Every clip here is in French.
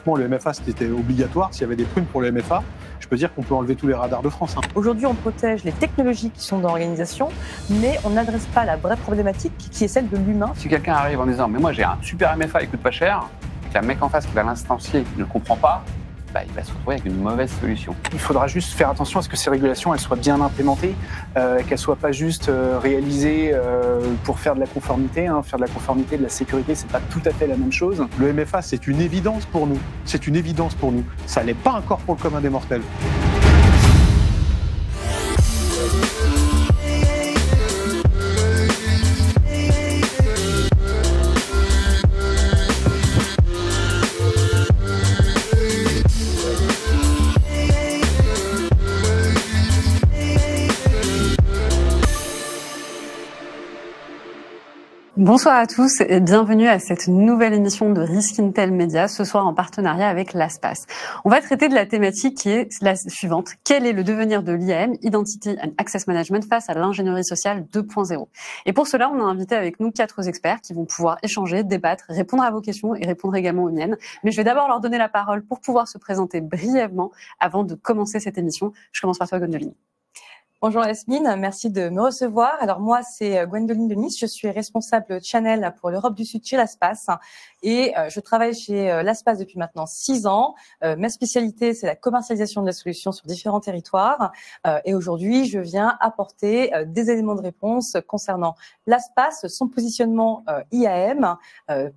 Typiquement, le MFA, c'était obligatoire. S'il y avait des prunes pour le MFA, je peux dire qu'on peut enlever tous les radars de France. Aujourd'hui, on protège les technologies qui sont dans l'organisation, mais on n'adresse pas la vraie problématique qui est celle de l'humain. Si quelqu'un arrive en disant « mais moi j'ai un super MFA, il coûte pas cher », qu'il y a un mec en face qui va l'instancier, qui ne le comprend pas, il va se retrouver avec une mauvaise solution. Il faudra juste faire attention à ce que ces régulations elles soient bien implémentées, qu'elles ne soient pas juste réalisées pour faire de la conformité. Faire de la conformité, de la sécurité, c'est pas tout à fait la même chose. Le MFA, c'est une évidence pour nous. C'est une évidence pour nous. Ça l'est pas encore pour le commun des mortels. Bonsoir à tous et bienvenue à cette nouvelle émission de Risk Intel Media, ce soir en partenariat avec l'ASPAS. On va traiter de la thématique qui est la suivante. Quel est le devenir de l'IAM, Identity and Access Management, face à l'ingénierie sociale 2.0? Et pour cela, on a invité avec nous 4 experts qui vont pouvoir échanger, débattre, répondre à vos questions et répondre également aux miennes. Mais je vais d'abord leur donner la parole pour pouvoir se présenter brièvement avant de commencer cette émission. Je commence par toi, Gwendoline. Bonjour Yasmine, merci de me recevoir. Alors moi, c'est Gwendoline Denis, je suis responsable channel pour l'Europe du Sud chez l'ASPAS et je travaille chez l'ASPAS depuis maintenant 6 ans. Ma spécialité, c'est la commercialisation de la solution sur différents territoires et aujourd'hui, je viens apporter des éléments de réponse concernant l'ASPAS, son positionnement IAM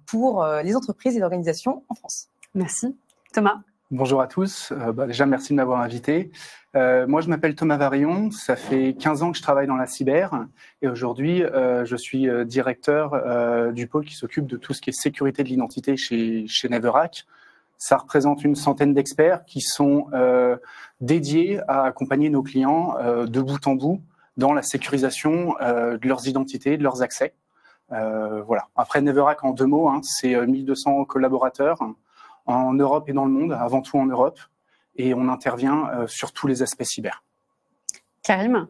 pour les entreprises et l'organisation en France. Merci. Thomas. Bonjour à tous. Déjà, merci de m'avoir invité. Moi, je m'appelle Thomas Varillon. Ça fait 15 ans que je travaille dans la cyber et aujourd'hui, je suis directeur du pôle qui s'occupe de tout ce qui est sécurité de l'identité chez Neverac. Ça représente une centaine d'experts qui sont dédiés à accompagner nos clients de bout en bout dans la sécurisation de leurs identités, de leurs accès. Voilà. Après, Neverac, en 2 mots, c'est 1200 collaborateurs en Europe et dans le monde, avant tout en Europe, et on intervient sur tous les aspects cyber. Karim.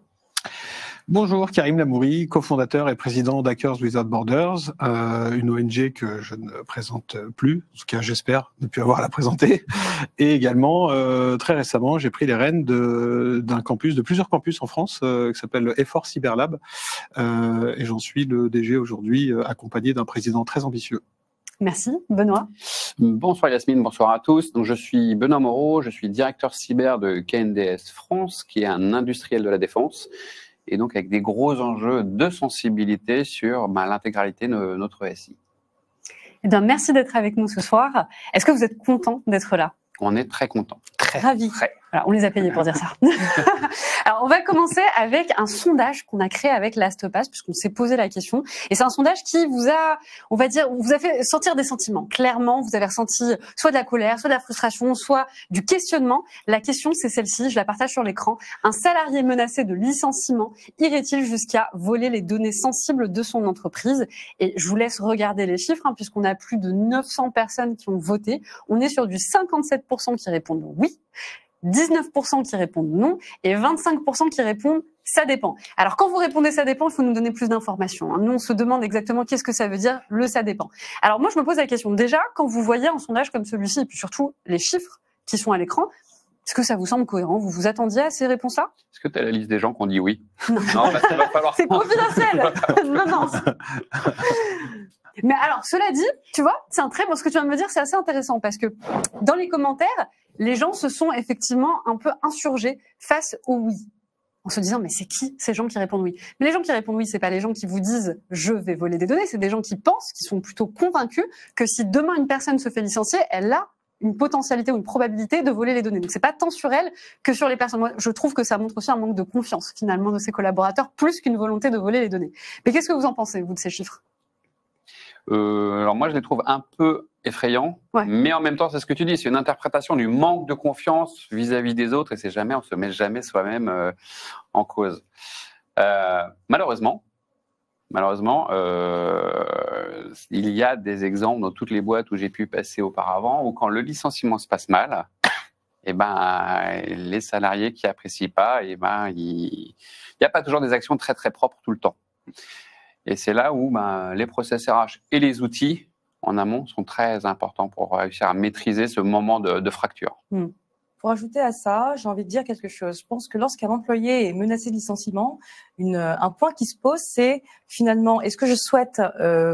Bonjour, Karim Lamouri, cofondateur et président d'Hackers Without Borders, une ONG que je ne présente plus, en tout cas j'espère ne plus avoir à la présenter. Et également, très récemment, j'ai pris les rênes d'un campus, de plusieurs campus en France, qui s'appelle le Effort Cyber Lab, et j'en suis le DG aujourd'hui, accompagné d'un président très ambitieux. Merci. Benoît. Bonsoir Yasmine, bonsoir à tous. Donc, je suis Benoît Moreau, je suis directeur cyber de KNDS France, qui est un industriel de la défense, et donc avec des gros enjeux de sensibilité sur l'intégralité de notre SI. Eh bien, merci d'être avec nous ce soir. Est-ce que vous êtes content d'être là? On est très content. Ravi. Voilà, on les a payés pour dire ça. Alors, on va commencer avec un sondage qu'on a créé avec l'ASTPAS, puisqu'on s'est posé la question. Et c'est un sondage qui vous a, on va dire, vous a fait sentir des sentiments. Clairement, vous avez ressenti soit de la colère, soit de la frustration, soit du questionnement. La question, c'est celle-ci, je la partage sur l'écran. Un salarié menacé de licenciement irait-il jusqu'à voler les données sensibles de son entreprise? Et je vous laisse regarder les chiffres, puisqu'on a plus de 900 personnes qui ont voté. On est sur du 57% qui répondent oui, 19% qui répondent non et 25% qui répondent ça dépend. Alors quand vous répondez ça dépend, il faut nous donner plus d'informations. Nous, on se demande exactement qu'est-ce que ça veut dire le ça dépend. Alors moi, je me pose la question. Déjà, quand vous voyez un sondage comme celui-ci et puis surtout les chiffres qui sont à l'écran, est-ce que ça vous semble cohérent? Vous vous attendiez à ces réponses-là? Est-ce que tu as la liste des gens qui ont dit oui? Non, parce qu'il va falloir... C'est confidentiel. Non. Mais alors, cela dit, tu vois, c'est un très bon, ce que tu viens de me dire, c'est assez intéressant parce que dans les commentaires, les gens se sont effectivement un peu insurgés face au oui. En se disant, mais c'est qui ces gens qui répondent oui? Mais les gens qui répondent oui, c'est pas les gens qui vous disent je vais voler des données, c'est des gens qui pensent, qui sont plutôt convaincus que si demain une personne se fait licencier, elle a une potentialité ou une probabilité de voler les données. Donc c'est pas tant sur elle que sur les personnes. Moi, je trouve que ça montre aussi un manque de confiance finalement de ses collaborateurs, plus qu'une volonté de voler les données. Mais qu'est-ce que vous en pensez, vous, de ces chiffres? Alors moi, je les trouve un peu effrayants, ouais. Mais en même temps, c'est ce que tu dis, c'est une interprétation du manque de confiance vis-à-vis des autres, et on se met jamais soi-même en cause. Malheureusement, il y a des exemples dans toutes les boîtes où j'ai pu passer auparavant, où quand le licenciement se passe mal, les salariés qui apprécient pas, il n'y a pas toujours des actions très très propres tout le temps. Et c'est là où les process RH et les outils en amont sont très importants pour réussir à maîtriser ce moment de fracture. Pour ajouter à ça, j'ai envie de dire quelque chose. Je pense que lorsqu'un employé est menacé de licenciement, un point qui se pose, c'est finalement, est-ce que je souhaite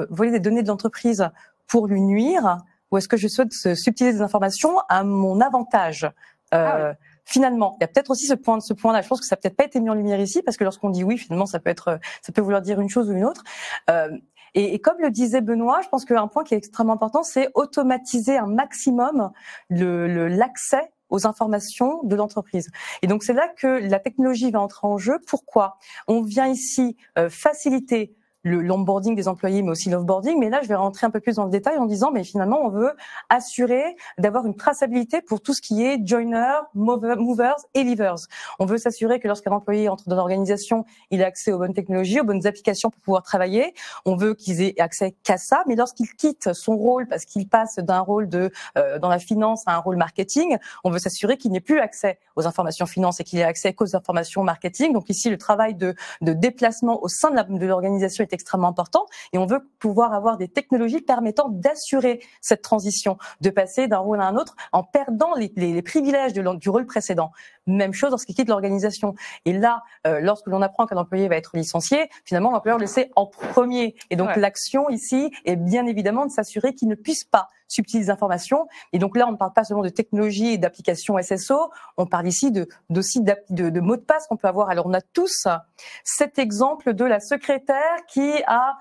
voler des données de l'entreprise pour lui nuire, ou est-ce que je souhaite subtiliser des informations à mon avantage? Finalement, il y a peut-être aussi ce point-là. Je pense que ça n'a peut-être pas été mis en lumière ici, parce que lorsqu'on dit oui, finalement, ça peut vouloir dire une chose ou une autre. Et comme le disait Benoît, je pense qu'un point qui est extrêmement important, c'est automatiser un maximum l'accès aux informations de l'entreprise. Et donc, c'est là que la technologie va entrer en jeu. Pourquoi? On vient ici faciliter l'onboarding des employés, mais aussi l'offboarding. Mais là, je vais rentrer un peu plus dans le détail en disant, mais finalement, on veut assurer d'avoir une traçabilité pour tout ce qui est joiners, movers et leavers. On veut s'assurer que lorsqu'un employé entre dans l'organisation, il a accès aux bonnes technologies, aux bonnes applications pour pouvoir travailler. On veut qu'ils aient accès qu'à ça. Mais lorsqu'il quitte son rôle, parce qu'il passe d'un rôle dans la finance à un rôle marketing, on veut s'assurer qu'il n'ait plus accès aux informations finance et qu'il ait accès qu'aux informations marketing. Donc ici, le travail de déplacement au sein de l'organisation est extrêmement important, et on veut pouvoir avoir des technologies permettant d'assurer cette transition, de passer d'un rôle à un autre en perdant les privilèges du rôle précédent. Même chose lorsqu'il quitte l'organisation. Et là, lorsque l'on apprend qu'un employé va être licencié, finalement, l'employeur le sait en premier. Et donc, l'action ici est bien évidemment de s'assurer qu'il ne puisse pas subtiliser des informations. Et donc là, on ne parle pas seulement de technologie et d'applications SSO, on parle ici de mots de passe qu'on peut avoir. Alors, on a tous cet exemple de la secrétaire qui a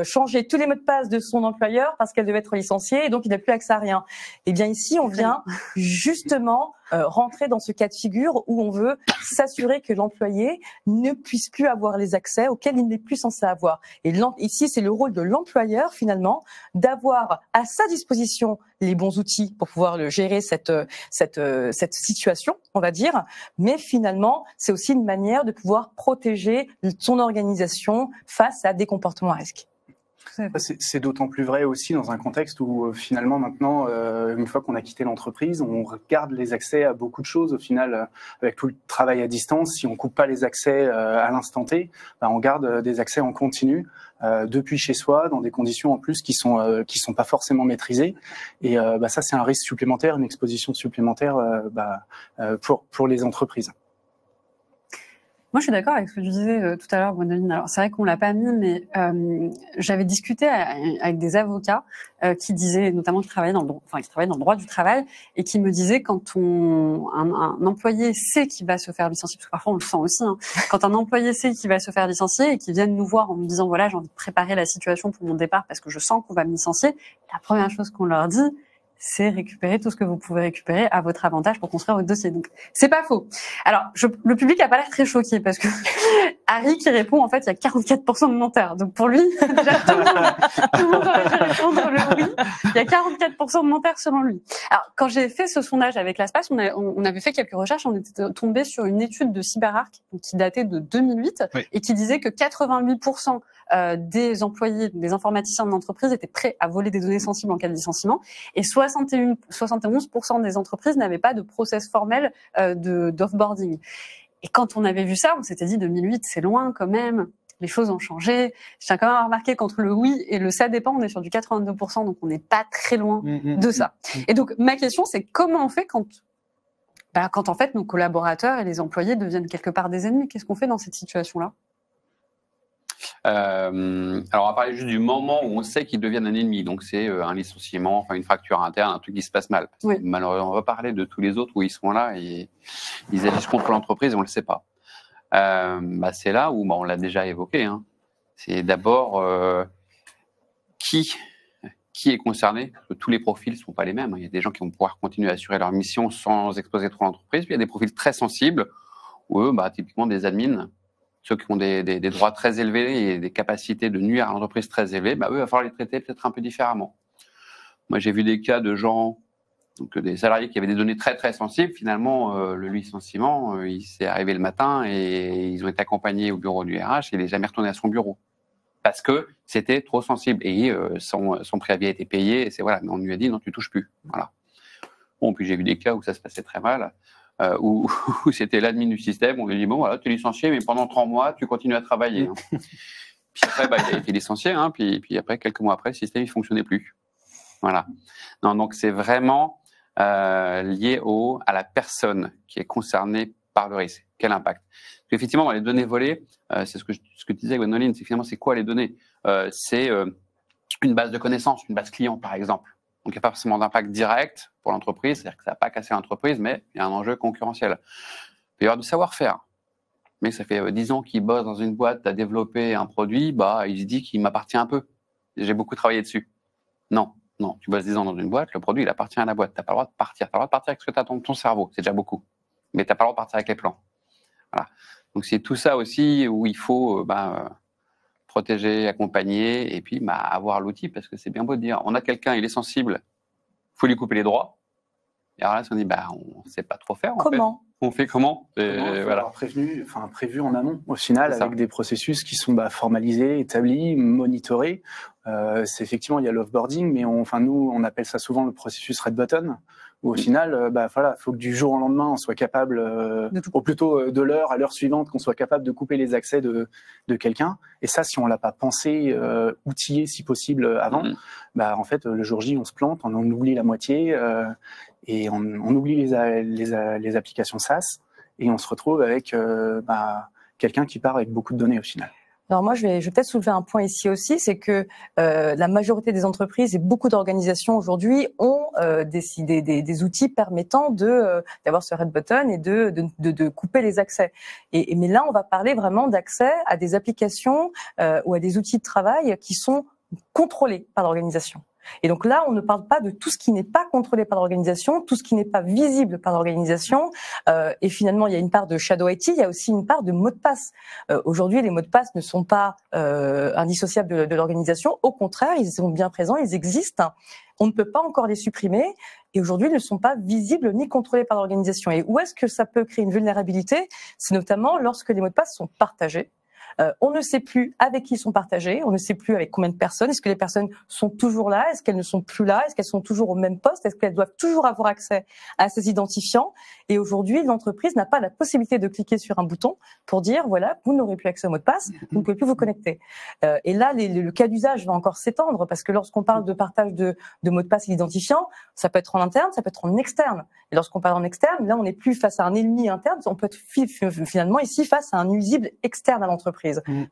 changé tous les mots de passe de son employeur parce qu'elle devait être licenciée et donc il n'a plus accès à rien. Et bien ici, on vient justement rentrer dans ce cas de figure où on veut s'assurer que l'employé ne puisse plus avoir les accès auxquels il n'est plus censé avoir. Et ici, c'est le rôle de l'employeur, finalement, d'avoir à sa disposition les bons outils pour pouvoir gérer cette situation, on va dire. Mais finalement, c'est aussi une manière de pouvoir protéger son organisation face à des comportements à risque. C'est d'autant plus vrai aussi dans un contexte où finalement maintenant, une fois qu'on a quitté l'entreprise, on garde les accès à beaucoup de choses. Au final, avec tout le travail à distance, si on coupe pas les accès à l'instant T, on garde des accès en continu depuis chez soi, dans des conditions en plus qui sont pas forcément maîtrisées. Et ça, c'est un risque supplémentaire, une exposition supplémentaire pour les entreprises. Moi, je suis d'accord avec ce que tu disais tout à l'heure, Gwendoline. Alors, c'est vrai qu'on l'a pas mis, mais j'avais discuté avec des avocats qui disaient, notamment qui travaillaient dans le droit du travail, et qui me disaient quand un employé sait qu'il va se faire licencier, parce que parfois on le sent aussi, quand un employé sait qu'il va se faire licencier et qu'il vient nous voir en nous disant voilà, j'ai envie de préparer la situation pour mon départ parce que je sens qu'on va me licencier, la première chose qu'on leur dit, c'est récupérer tout ce que vous pouvez récupérer à votre avantage pour construire votre dossier. Donc, c'est pas faux. Alors, le public a pas l'air très choqué parce que Harry qui répond, en fait, il y a 44% de menteurs. Donc, pour lui, déjà, tout le monde aurait dû répondre le oui. Il y a 44% de menteurs selon lui. Alors, quand j'ai fait ce sondage avec l'ASPAS, on avait fait quelques recherches, on était tombé sur une étude de CyberArk qui datait de 2008 et qui disait que 88% des employés, des informaticiens de l'entreprise étaient prêts à voler des données sensibles en cas de licenciement, et 71% des entreprises n'avaient pas de process formel d'offboarding. Et quand on avait vu ça, on s'était dit 2008, c'est loin quand même. Les choses ont changé. Je tiens quand même à remarquer qu'entre le oui et le ça dépend, on est sur du 82%, donc on n'est pas très loin de ça. Et donc ma question, c'est comment on fait quand en fait nos collaborateurs et les employés deviennent quelque part des ennemis? Qu'est-ce qu'on fait dans cette situation-là? Alors, on va parler juste du moment où on sait qu'ils deviennent un ennemi. Donc, c'est un licenciement, enfin une fracture interne, un truc qui se passe mal. Oui. Malheureusement, on va parler de tous les autres où ils sont là et ils agissent contre l'entreprise et on le sait pas. C'est là où on l'a déjà évoqué. C'est d'abord qui est concerné, parce que tous les profils ne sont pas les mêmes. Il y a des gens qui vont pouvoir continuer à assurer leur mission sans exposer trop l'entreprise. Puis il y a des profils très sensibles où eux, typiquement des admins, ceux qui ont des droits très élevés et des capacités de nuire à l'entreprise très élevées, eux, il va falloir les traiter peut-être un peu différemment. Moi, j'ai vu des cas de gens, donc des salariés qui avaient des données très très sensibles. Finalement, le licenciement, il s'est arrivé le matin et ils ont été accompagnés au bureau du RH et il n'est jamais retourné à son bureau parce que c'était trop sensible et son préavis a été payé. Et c'est voilà, mais on lui a dit non, tu touches plus. Voilà. Bon, puis j'ai vu des cas où ça se passait très mal. Où c'était l'admin du système, on lui dit bon voilà, tu es licencié, mais pendant 3 mois, tu continues à travailler. Puis après, il a été licencié, puis après, quelques mois après, le système ne fonctionnait plus. Voilà. Non, donc c'est vraiment lié à la personne qui est concernée par le risque. Quel impact? Parce qu'effectivement, dans les données volées, c'est ce que tu disais, Gwendoline, c'est finalement, c'est quoi les données? C'est une base de connaissances, une base client, par exemple. Donc, il n'y a pas forcément d'impact direct pour l'entreprise, c'est-à-dire que ça n'a pas cassé l'entreprise, mais il y a un enjeu concurrentiel. Il peut y avoir du savoir-faire. Mais ça fait 10 ans qu'il bosse dans une boîte à développer un produit, il se dit qu'il m'appartient un peu. J'ai beaucoup travaillé dessus. Non, tu bosses 10 ans dans une boîte, le produit, il appartient à la boîte. Tu n'as pas le droit de partir. Tu as le droit de partir avec ce que tu as dans ton cerveau, c'est déjà beaucoup. Mais tu n'as pas le droit de partir avec les plans. Voilà. Donc, c'est tout ça aussi où il faut protéger, accompagner et puis avoir l'outil, parce que c'est bien beau de dire, on a quelqu'un, il est sensible, il faut lui couper les droits. Et alors là, on dit, on ne sait pas trop faire. Comment ? On fait comment? Voilà. Prévu en amont, au final, avec des processus qui sont formalisés, établis, monitorés. C'est effectivement, il y a l'offboarding, mais nous, on appelle ça souvent le processus red button, où au final, faut que du jour au lendemain, on soit capable, ou plutôt de l'heure à l'heure suivante, qu'on soit capable de couper les accès de quelqu'un. Et ça, si on l'a pas pensé, outillé si possible avant, en fait, le jour J, on se plante, on en oublie la moitié, et on oublie les applications SaaS, et on se retrouve avec quelqu'un qui part avec beaucoup de données au final. Alors moi, je vais peut-être soulever un point ici aussi, c'est que la majorité des entreprises et beaucoup d'organisations aujourd'hui ont des outils permettant d'avoir ce red button et de couper les accès. Mais là, on va parler vraiment d'accès à des applications ou à des outils de travail qui sont contrôlés par l'organisation. Et donc là, on ne parle pas de tout ce qui n'est pas contrôlé par l'organisation, tout ce qui n'est pas visible par l'organisation. Et finalement, il y a une part de shadow IT, il y a aussi une part de mots de passe. Aujourd'hui, les mots de passe ne sont pas indissociables de l'organisation. Au contraire, ils sont bien présents, ils existent. On ne peut pas encore les supprimer. Et aujourd'hui, ils ne sont pas visibles ni contrôlés par l'organisation. Et où est-ce que ça peut créer une vulnérabilité? C'est notamment lorsque les mots de passe sont partagés. On ne sait plus avec qui ils sont partagés, on ne sait plus avec combien de personnes. Est-ce que les personnes sont toujours là? Est-ce qu'elles ne sont plus là? Est-ce qu'elles sont toujours au même poste? Est-ce qu'elles doivent toujours avoir accès à ces identifiants? Et aujourd'hui, l'entreprise n'a pas la possibilité de cliquer sur un bouton pour dire, voilà, vous n'aurez plus accès au mot de passe, vous ne pouvez plus vous connecter. Et là, le cas d'usage va encore s'étendre, parce que lorsqu'on parle de partage de mots de passe et d'identifiants, ça peut être en interne, ça peut être en externe. Et lorsqu'on parle en externe, là, on n'est plus face à un ennemi interne, on peut être finalement ici face à un nuisible externe à l'entreprise.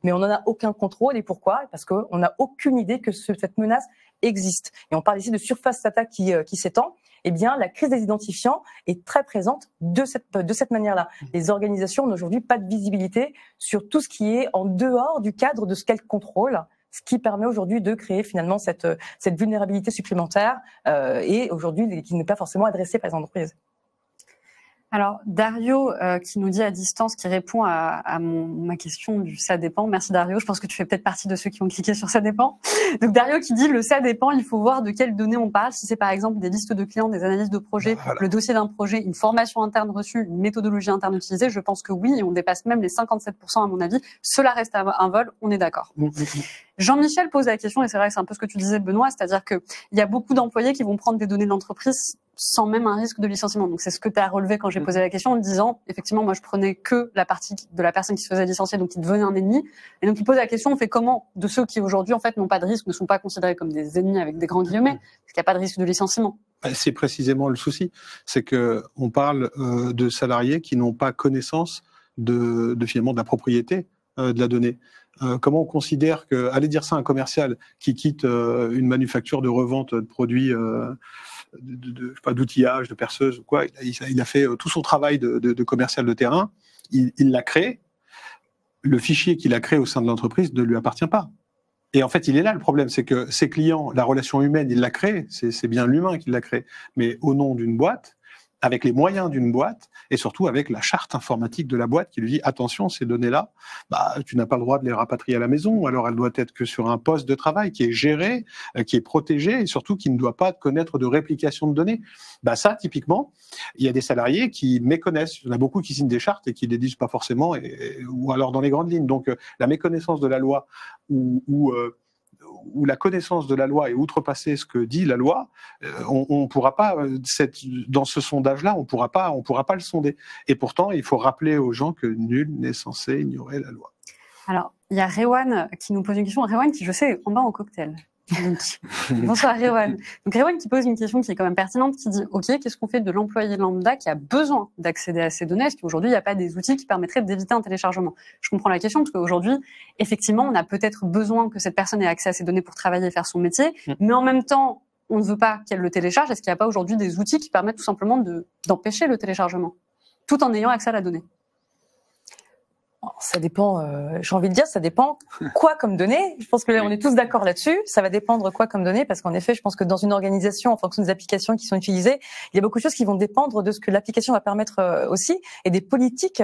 Mais on n'en a aucun contrôle. Et pourquoi? Parce qu'on n'a aucune idée que cette menace existe. Et on parle ici de surface d'attaque qui s'étend. Eh bien, la crise des identifiants est très présente de cette manière-là. Les organisations n'ont aujourd'hui pas de visibilité sur tout ce qui est en dehors du cadre de ce qu'elles contrôlent, ce qui permet aujourd'hui de créer finalement cette vulnérabilité supplémentaire et aujourd'hui qui n'est pas forcément adressée par les entreprises. Alors, Dario, qui nous dit à distance, qui répond à ma question du ça dépend. Merci Dario, je pense que tu fais peut-être partie de ceux qui ont cliqué sur ça dépend. Donc Dario qui dit le ça dépend, il faut voir de quelles données on parle. Si c'est par exemple des listes de clients, des analyses de projets, le dossier d'un projet, une formation interne reçue, une méthodologie interne utilisée, je pense que oui, et on dépasse même les 57% à mon avis. Cela reste un vol, on est d'accord. Jean-Michel pose la question, et c'est vrai que c'est un peu ce que tu disais Benoît, c'est-à-dire qu'il y a beaucoup d'employés qui vont prendre des données de l'entreprise sans même un risque de licenciement. Donc c'est ce que tu as relevé quand j'ai posé la question en disant, effectivement, moi je prenais que la partie de la personne qui se faisait licencier, donc qui devenait un ennemi. Et donc il pose la question, on fait comment de ceux qui aujourd'hui en fait n'ont pas de risque, ne sont pas considérés comme des ennemis avec des grands guillemets, parce qu'il n'y a pas de risque de licenciement. C'est précisément le souci, c'est que on parle de salariés qui n'ont pas connaissance de finalement de la propriété de la donnée. Comment on considère que aller dire ça à un commercial qui quitte une manufacture de revente de produits d'outillage, de perceuse ou quoi, il a fait tout son travail de commercial de terrain, il l'a créé. Le fichier qu'il a créé au sein de l'entreprise ne lui appartient pas. Et en fait, il est là le problème, c'est que ses clients, la relation humaine, il l'a créée, c'est bien l'humain qui l'a créée, mais au nom d'une boîte, avec les moyens d'une boîte, et surtout avec la charte informatique de la boîte qui lui dit attention, ces données-là, tu n'as pas le droit de les rapatrier à la maison, alors elle doit être que sur un poste de travail qui est géré, qui est protégé, et surtout qui ne doit pas connaître de réplication de données. Ça, typiquement, il y a des salariés qui méconnaissent. Il y en a beaucoup qui signent des chartes et qui les disent pas forcément, ou alors dans les grandes lignes. Donc, la méconnaissance de la loi ou la connaissance de la loi et outrepasser ce que dit la loi, on pourra pas dans ce sondage-là, on pourra pas le sonder. Et pourtant, il faut rappeler aux gens que nul n'est censé ignorer la loi. Alors, il y a Rewan qui nous pose une question. Rewan qui, je sais, en bas en cocktail. Bonsoir Rewan. Donc Rewan qui pose une question qui est quand même pertinente, qui dit ok, qu'est-ce qu'on fait de l'employé lambda qui a besoin d'accéder à ces données? Est-ce qu'aujourd'hui il n'y a pas des outils qui permettraient d'éviter un téléchargement? Je comprends la question parce qu'aujourd'hui, effectivement, on a peut-être besoin que cette personne ait accès à ces données pour travailler et faire son métier, mais en même temps, on ne veut pas qu'elle le télécharge. Est-ce qu'il n'y a pas aujourd'hui des outils qui permettent tout simplement d'empêcher le téléchargement, tout en ayant accès à la donnée? Ça dépend, j'ai envie de dire, ça dépend quoi comme données. Je pense que là, on est tous d'accord là-dessus. Ça va dépendre quoi comme données, parce qu'en effet, je pense que dans une organisation, en fonction des applications qui sont utilisées, il y a beaucoup de choses qui vont dépendre de ce que l'application va permettre aussi, et des politiques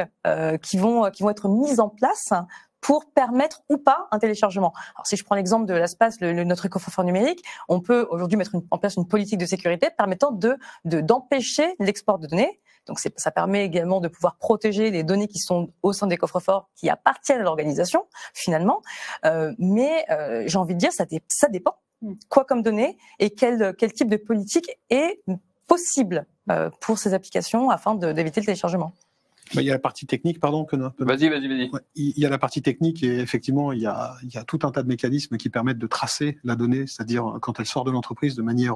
qui vont être mises en place pour permettre ou pas un téléchargement. Alors, si je prends l'exemple de l'ASPAS, notre coffre-fort numérique, on peut aujourd'hui mettre en place une politique de sécurité permettant d'empêcher l'export de données. Donc, ça permet également de pouvoir protéger les données qui sont au sein des coffres-forts qui appartiennent à l'organisation, finalement. Mais j'ai envie de dire, ça dépend. Quoi comme données et quel type de politique est possible pour ces applications afin d'éviter le téléchargement. Il y a la partie technique, pardon. Vas-y. Ouais, il y a la partie technique et effectivement, il y a tout un tas de mécanismes qui permettent de tracer la donnée, c'est-à-dire quand elle sort de l'entreprise de manière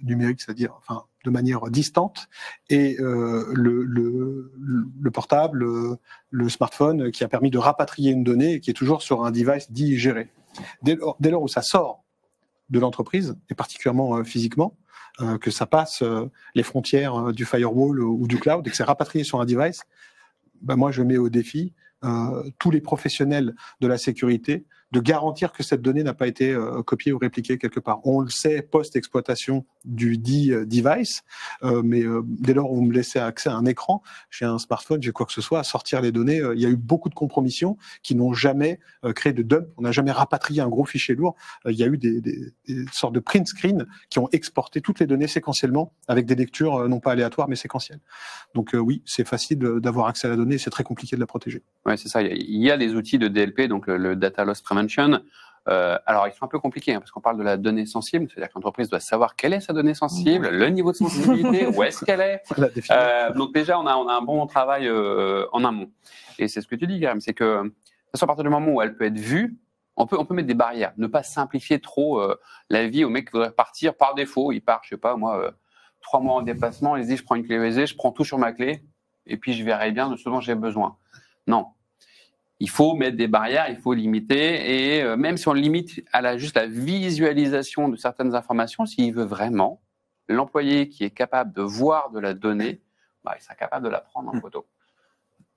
numérique, c'est-à-dire de manière distante, et le portable, le smartphone qui a permis de rapatrier une donnée et qui est toujours sur un device dit géré. Dès lors où ça sort de l'entreprise, et particulièrement physiquement, que ça passe les frontières du firewall ou du cloud et que c'est rapatrié sur un device, moi je mets au défi tous les professionnels de la sécurité de garantir que cette donnée n'a pas été copiée ou répliquée quelque part. On le sait post-exploitation du dit device, mais dès lors où vous me laissez accès à un écran, j'ai un smartphone, j'ai quoi que ce soit, à sortir les données, il y a eu beaucoup de compromissions qui n'ont jamais créé de dump, on n'a jamais rapatrié un gros fichier lourd, il y a eu des sortes de print screen qui ont exporté toutes les données séquentiellement avec des lectures non pas aléatoires mais séquentielles. Donc oui, c'est facile d'avoir accès à la donnée, c'est très compliqué de la protéger. Ouais, c'est ça, il y a des outils de DLP, donc le Data Loss Prevention. Alors, ils sont un peu compliqués parce qu'on parle de la donnée sensible, c'est-à-dire que l'entreprise doit savoir quelle est sa donnée sensible, le niveau de sensibilité, où est-ce qu'elle est. Donc déjà, on a un bon travail en amont. Et c'est ce que tu dis, Guillaume, c'est que à partir du moment où elle peut être vue, on peut mettre des barrières, ne pas simplifier trop la vie au mec qui voudrait partir par défaut. Il part, je sais pas, moi, 3 mois en déplacement, il se dit, je prends une clé USB, je prends tout sur ma clé, et puis je verrai bien de ce dont j'ai besoin. Non. Il faut mettre des barrières, il faut limiter, et même si on limite à juste la visualisation de certaines informations, s'il veut vraiment, l'employé qui est capable de voir de la donnée, il sera capable de la prendre en photo.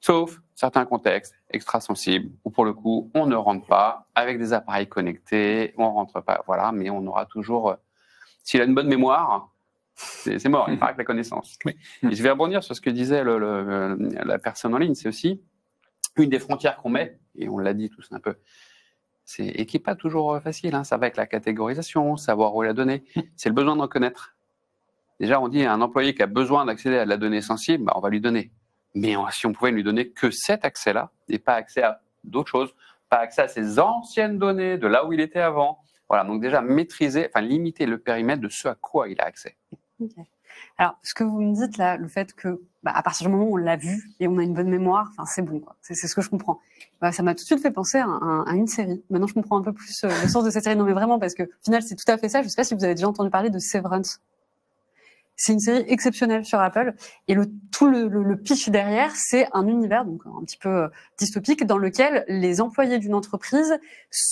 Sauf certains contextes extra sensibles, où pour le coup, on ne rentre pas avec des appareils connectés, on rentre pas, voilà, mais on aura toujours, s'il a une bonne mémoire, c'est mort, il part avec la connaissance. Oui. Et je vais rebondir sur ce que disait la personne en ligne, c'est aussi une des frontières qu'on met, et on l'a dit tous un peu, et qui n'est pas toujours facile, hein, ça va avec la catégorisation, savoir où est la donnée, c'est le besoin d'en connaître. Déjà, on dit à un employé qui a besoin d'accéder à la donnée sensible, on va lui donner. Mais si on pouvait lui donner que cet accès-là, et pas accès à d'autres choses, pas accès à ses anciennes données, de là où il était avant. Voilà, donc déjà maîtriser, limiter le périmètre de ce à quoi il a accès. Okay. Alors, ce que vous me dites là, le fait que, à partir du moment où on l'a vu et on a une bonne mémoire, c'est bon, quoi. C'est ce que je comprends. Ça m'a tout de suite fait penser à une série. Maintenant, je comprends un peu plus le sens de cette série. Non, mais vraiment, parce que, au final, c'est tout à fait ça. Je sais pas si vous avez déjà entendu parler de Severance. C'est une série exceptionnelle sur Apple. Et tout le pitch derrière, c'est un univers, donc un petit peu dystopique, dans lequel les employés d'une entreprise,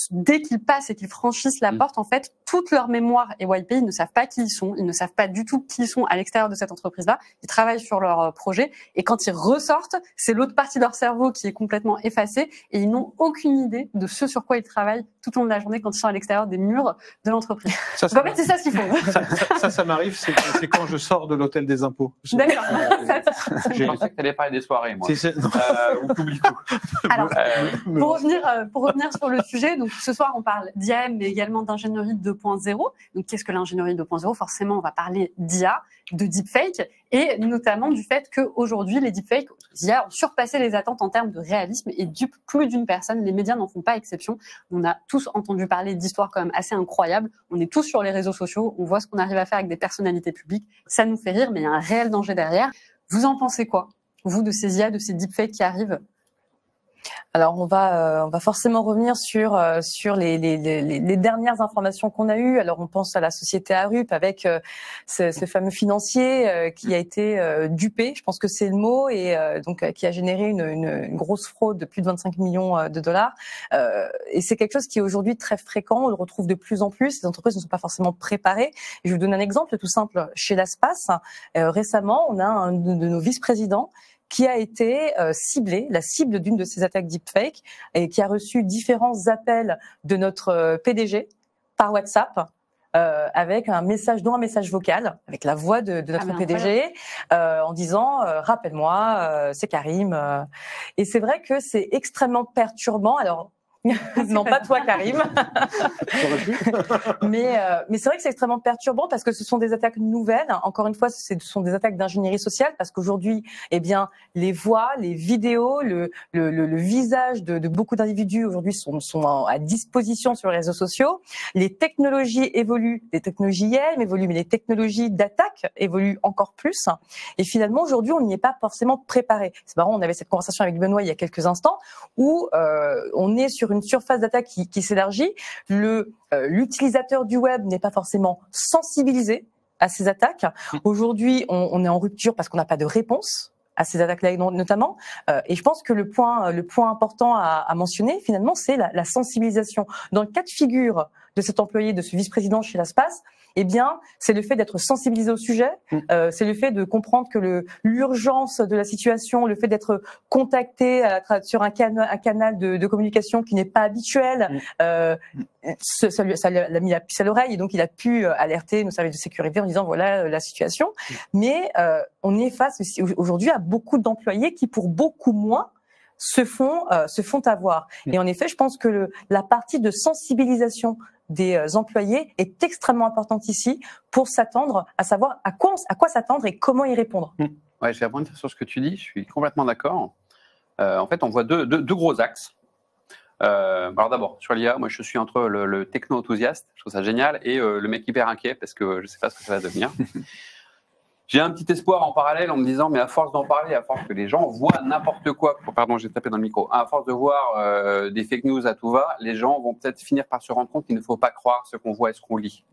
dès qu'ils passent et qu'ils franchissent la porte, en fait, toute leur mémoire est wipée. Ils ne savent pas qui ils sont. Ils ne savent pas du tout qui ils sont à l'extérieur de cette entreprise-là. Ils travaillent sur leur projet. Et quand ils ressortent, c'est l'autre partie de leur cerveau qui est complètement effacée. Et ils n'ont aucune idée de ce sur quoi ils travaillent tout au long de la journée quand ils sont à l'extérieur des murs de l'entreprise. En fait, c'est ça ce qu'il faut. Ça m'arrive, c'est quand je sors de l'hôtel des impôts. D'accord. Je pensais que tu allais parler des soirées, moi. On t'oublie tout. Alors, pour revenir sur le sujet, donc ce soir on parle d'IAM, mais également d'ingénierie 2.0. Donc qu'est-ce que l'ingénierie 2.0? Forcément, on va parler d'IA, de deepfake, et notamment du fait qu'aujourd'hui, les deepfakes d'IA ont surpassé les attentes en termes de réalisme et dupent plus d'une personne. Les médias n'en font pas exception. On a tous entendu parler d'histoires quand même assez incroyables. On est tous sur les réseaux sociaux, on voit ce qu'on arrive à faire avec des personnalités publiques. Ça nous fait rire, mais il y a un réel danger derrière. Vous en pensez quoi, vous, de ces IA, de ces deepfakes qui arrivent? Alors on va forcément revenir sur les dernières informations qu'on a eues. Alors on pense à la société Arup avec ce fameux financier qui a été dupé, je pense que c'est le mot, et donc qui a généré une grosse fraude de plus de 25 millions de dollars. Et c'est quelque chose qui est aujourd'hui très fréquent. On le retrouve de plus en plus. Les entreprises ne sont pas forcément préparées. Et je vous donne un exemple tout simple. Chez l'ASPAS, récemment, on a un de nos vice-présidents qui a été ciblé, la cible d'une de ces attaques deepfake, et qui a reçu différents appels de notre PDG par WhatsApp, avec un message, dont un message vocal, avec la voix de notre PDG, en disant rappelle-moi, c'est Karim. Et c'est vrai que c'est extrêmement perturbant. Alors non, pas toi, Karim. Mais c'est vrai que c'est extrêmement perturbant parce que ce sont des attaques nouvelles. Encore une fois, ce sont des attaques d'ingénierie sociale parce qu'aujourd'hui, eh bien, les voix, les vidéos, le visage de beaucoup d'individus aujourd'hui sont à disposition sur les réseaux sociaux. Les technologies évoluent, les technologies IM évoluent, mais les technologies d'attaque évoluent encore plus. Et finalement, aujourd'hui, on n'y est pas forcément préparé. C'est marrant, on avait cette conversation avec Benoît il y a quelques instants où on est sur une surface d'attaque qui s'élargit. L'utilisateur du web n'est pas forcément sensibilisé à ces attaques. Aujourd'hui, on est en rupture parce qu'on n'a pas de réponse à ces attaques-là notamment. Et je pense que le point important à mentionner finalement, c'est la sensibilisation. Dans le cas de figure de cet employé, de ce vice-président chez l'ASPAS, eh bien, c'est le fait d'être sensibilisé au sujet, c'est le fait de comprendre que l'urgence de la situation, le fait d'être contacté sur un canal de communication qui n'est pas habituel, ça l'a mis la puce à l'oreille et donc il a pu alerter nos services de sécurité en disant voilà la situation. Mais on est face aujourd'hui à beaucoup d'employés qui, pour beaucoup moins, se font avoir. Et en effet, je pense que la partie de sensibilisation des employés est extrêmement importante ici pour s'attendre à savoir à quoi s'attendre et comment y répondre. Ouais, je vais rebondir sur ce que tu dis, je suis complètement d'accord. En fait, on voit deux gros axes. Alors d'abord, sur l'IA, moi je suis entre le techno-enthousiaste, je trouve ça génial, et le mec hyper inquiet parce que je ne sais pas ce que ça va devenir. J'ai un petit espoir en parallèle en me disant, mais à force d'en parler, à force que les gens voient n'importe quoi, pardon, j'ai tapé dans le micro, à force de voir des fake news à tout va, les gens vont peut-être finir par se rendre compte qu'il ne faut pas croire ce qu'on voit et ce qu'on lit.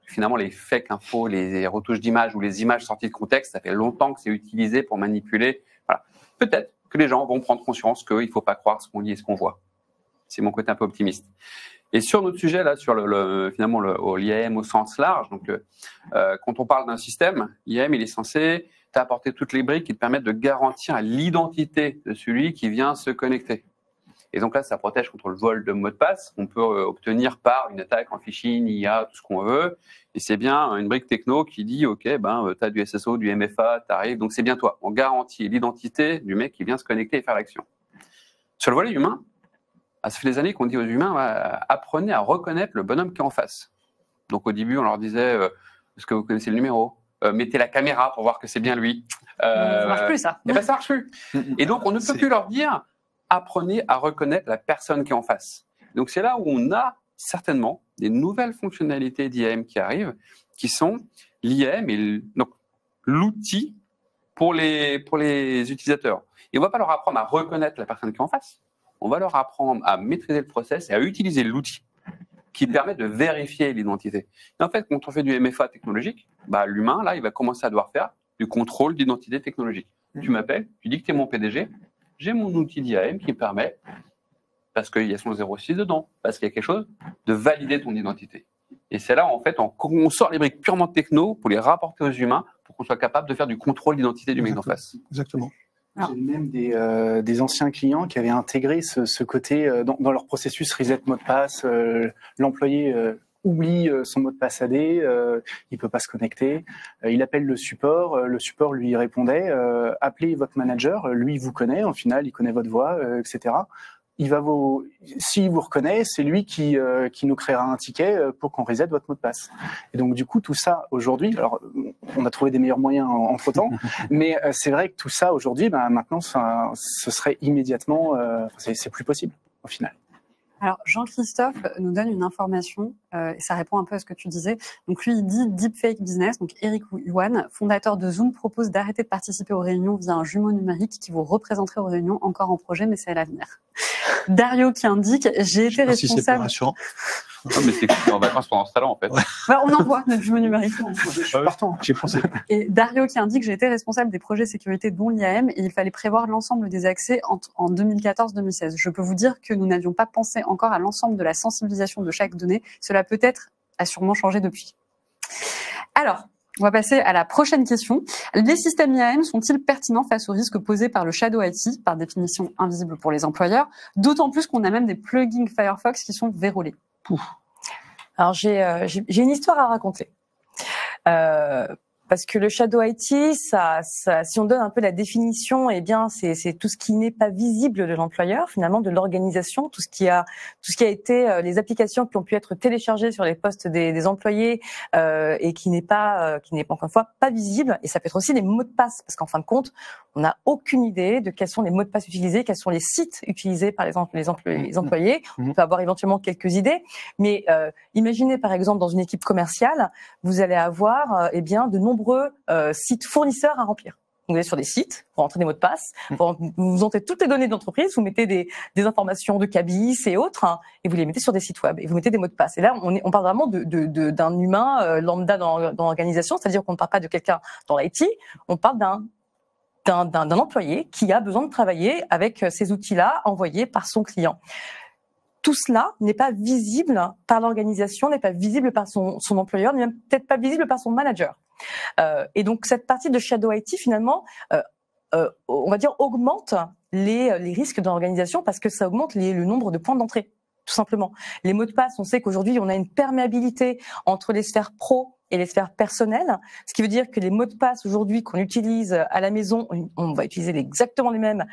Finalement, les fake infos, les retouches d'images ou les images sorties de contexte, ça fait longtemps que c'est utilisé pour manipuler. Voilà. Peut-être que les gens vont prendre conscience qu'il ne faut pas croire ce qu'on lit et ce qu'on voit. C'est mon côté un peu optimiste. Et sur notre sujet, là, sur finalement l'IAM au sens large, donc quand on parle d'un système, l'IAM, il est censé t'apporter toutes les briques qui te permettent de garantir l'identité de celui qui vient se connecter. Et donc là, ça protège contre le vol de mots de passe qu'on peut obtenir par une attaque en phishing, IA, tout ce qu'on veut. Et c'est bien une brique techno qui dit, OK, tu as du SSO, du MFA, tu arrives, donc c'est bien toi. On garantit l'identité du mec qui vient se connecter et faire l'action. Sur le volet humain, ça fait des années qu'on dit aux humains, apprenez à reconnaître le bonhomme qui est en face. Donc au début, on leur disait, est-ce que vous connaissez le numéro ? Mettez la caméra pour voir que c'est bien lui. Ça marche plus, ça. Et ça marche plus. Et donc on ne peut plus leur dire, apprenez à reconnaître la personne qui est en face. Donc c'est là où on a certainement des nouvelles fonctionnalités d'IAM qui arrivent, qui sont l'IAM et donc l'outil pour les utilisateurs. Et on ne va pas leur apprendre à reconnaître la personne qui est en face. On va leur apprendre à maîtriser le process et à utiliser l'outil qui permet de vérifier l'identité. Et en fait, quand on fait du MFA technologique, l'humain, là, il va commencer à devoir faire du contrôle d'identité technologique. Tu m'appelles, tu dis que tu es mon PDG, j'ai mon outil d'IAM qui me permet, parce qu'il y a son 06 dedans, parce qu'il y a quelque chose, de valider ton identité. Et c'est là, en fait, on sort les briques purement techno pour les rapporter aux humains, pour qu'on soit capable de faire du contrôle d'identité du mec d'en face. Exactement. J'ai même des anciens clients qui avaient intégré ce côté dans leur processus reset mot de passe. L'employé oublie son mot de passe AD, il peut pas se connecter. Il appelle le support lui répondait appelez votre manager, lui vous connaît, en final il connaît votre voix, etc. S'il vous reconnaît, c'est lui qui nous créera un ticket pour qu'on reset votre mot de passe. Et donc du coup tout ça aujourd'hui, alors on a trouvé des meilleurs moyens entre temps, mais c'est vrai que tout ça aujourd'hui, maintenant ce serait immédiatement, c'est plus possible au final. Alors, Jean-Christophe nous donne une information, et ça répond un peu à ce que tu disais. Donc, lui, il dit Deepfake Business. Donc, Eric Yuan, fondateur de Zoom, propose d'arrêter de participer aux réunions via un jumeau numérique qui vous représenterait aux réunions, encore en projet, mais c'est à l'avenir. Dario qui indique, j'ai été responsable... Non, mais c'est que tu es en vacances pendant ce talent, en fait. Ouais. Bah, on envoie notre jumeau numérique. Je suis partant, j'ai pensé. Et Dario qui indique, j'ai été responsable des projets sécurité dont l'IAM et il fallait prévoir l'ensemble des accès en 2014-2016. Je peux vous dire que nous n'avions pas pensé encore à l'ensemble de la sensibilisation de chaque donnée. Cela peut-être a sûrement changé depuis. Alors, on va passer à la prochaine question. Les systèmes IAM sont-ils pertinents face aux risques posés par le Shadow IT, par définition invisible pour les employeurs, d'autant plus qu'on a même des plugins Firefox qui sont vérolés? Alors j'ai une histoire à raconter. Parce que le Shadow IT, si on donne un peu la définition, eh bien, c'est tout ce qui n'est pas visible de l'employeur, finalement, de l'organisation, tout ce qui a été les applications qui ont pu être téléchargées sur les postes des employés et qui n'est pas encore une fois pas visible. Et ça peut être aussi les mots de passe, parce qu'en fin de compte, on n'a aucune idée de quels sont les mots de passe utilisés, quels sont les sites utilisés par les employés. On peut avoir éventuellement quelques idées, mais imaginez par exemple dans une équipe commerciale, vous allez avoir eh bien de nombreux sites fournisseurs à remplir. Vous allez sur des sites, vous rentrez des mots de passe, vous entrez toutes les données de l'entreprise, vous mettez des informations de cabis et autres, hein, et vous les mettez sur des sites web, et vous mettez des mots de passe. Et là, on parle vraiment d'un humain lambda dans l'organisation, c'est-à-dire qu'on ne parle pas de quelqu'un dans l'IT, on parle d'un employé qui a besoin de travailler avec ces outils-là envoyés par son client. Tout cela n'est pas visible par l'organisation, n'est pas visible par son employeur, n'est même peut-être pas visible par son manager. Et donc cette partie de Shadow IT finalement, on va dire augmente les risques dans l'organisation parce que ça augmente le nombre de points d'entrée, tout simplement. Les mots de passe, on sait qu'aujourd'hui on a une perméabilité entre les sphères pro et les sphères personnelles, ce qui veut dire que les mots de passe aujourd'hui qu'on utilise à la maison, on va utiliser exactement les mêmes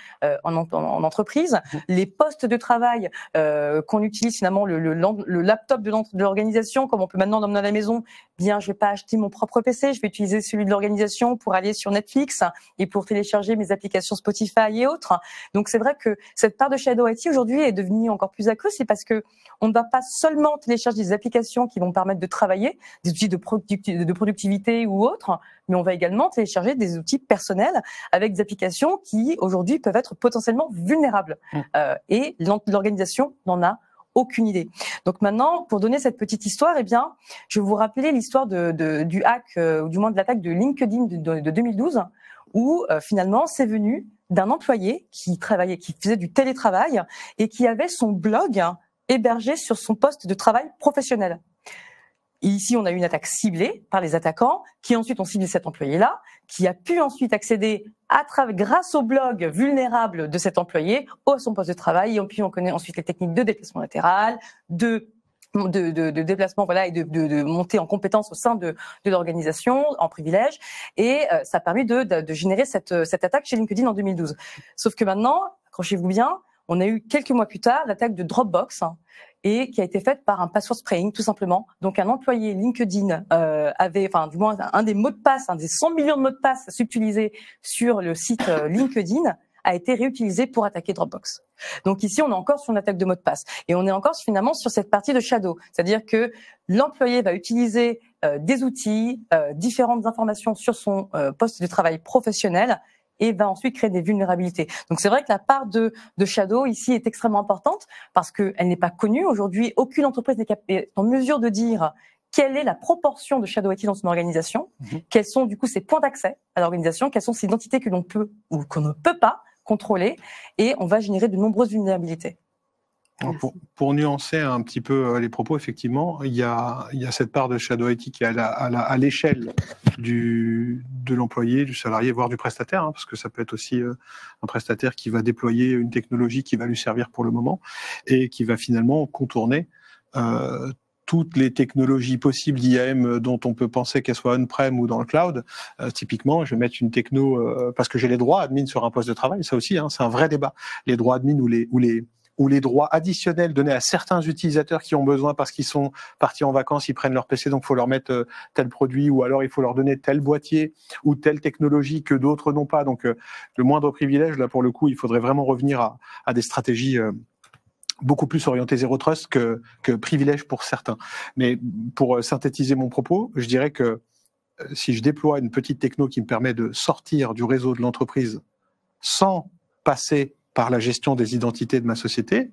en entreprise. Les postes de travail qu'on utilise finalement le laptop de l'organisation, comme on peut maintenant l'emmener à la maison, bien je vais pas acheter mon propre PC, je vais utiliser celui de l'organisation pour aller sur Netflix et pour télécharger mes applications Spotify et autres. Donc c'est vrai que cette part de Shadow IT aujourd'hui est devenue encore plus accrue, c'est parce que on ne va pas seulement télécharger des applications qui vont permettre de travailler, des outils de productivité ou autres, mais on va également télécharger des outils personnels avec des applications qui aujourd'hui peuvent être potentiellement vulnérables. Et l'organisation n'en a aucune idée. Donc maintenant, pour donner cette petite histoire, eh bien, je vais vous rappeler l'histoire du hack, ou du moins de l'attaque de LinkedIn de 2012, où finalement c'est venu d'un employé qui faisait du télétravail et qui avait son blog hébergé sur son poste de travail professionnel. Et ici, on a eu une attaque ciblée par les attaquants qui ensuite ont ciblé cet employé-là, qui a pu ensuite accéder grâce au blog vulnérable de cet employé à son poste de travail. Et puis, on connaît ensuite les techniques de déplacement latéral, de déplacement, voilà, et de montée en compétence au sein de l'organisation, en privilège. Et ça a permis de générer cette attaque chez LinkedIn en 2012. Sauf que maintenant, accrochez-vous bien, on a eu quelques mois plus tard l'attaque de Dropbox, et qui a été faite par un password spraying, tout simplement. Donc, un employé LinkedIn du moins, un des mots de passe, un des 100 millions de mots de passe utilisés sur le site LinkedIn a été réutilisé pour attaquer Dropbox. Donc ici, on est encore sur une attaque de mot de passe. Et on est encore finalement sur cette partie de Shadow. C'est-à-dire que l'employé va utiliser des outils, différentes informations sur son poste de travail professionnel, et va ensuite créer des vulnérabilités. Donc c'est vrai que la part de Shadow ici est extrêmement importante parce qu'elle n'est pas connue. Aujourd'hui, aucune entreprise n'est en mesure de dire quelle est la proportion de Shadow IT dans son organisation, quels sont du coup ses points d'accès à l'organisation, quelles sont ces identités que l'on peut ou qu'on ne peut pas contrôler, et on va générer de nombreuses vulnérabilités. Alors pour nuancer un petit peu les propos, effectivement, il y a cette part de Shadow IT qui est à l'échelle de l'employé, du salarié, voire du prestataire, parce que ça peut être aussi un prestataire qui va déployer une technologie qui va lui servir pour le moment et qui va finalement contourner toutes les technologies possibles d'IAM dont on peut penser qu'elles soient on-prem ou dans le cloud. Typiquement, je vais mettre une techno parce que j'ai les droits admin sur un poste de travail, ça aussi, c'est un vrai débat. Les droits admin ou les droits additionnels donnés à certains utilisateurs qui ont besoin parce qu'ils sont partis en vacances, ils prennent leur PC, donc il faut leur mettre tel produit, ou alors il faut leur donner tel boîtier ou telle technologie que d'autres n'ont pas. Donc le moindre privilège, là pour le coup, il faudrait vraiment revenir à des stratégies beaucoup plus orienté zéro trust que privilège pour certains. Mais pour synthétiser mon propos, je dirais que si je déploie une petite techno qui me permet de sortir du réseau de l'entreprise sans passer par la gestion des identités de ma société,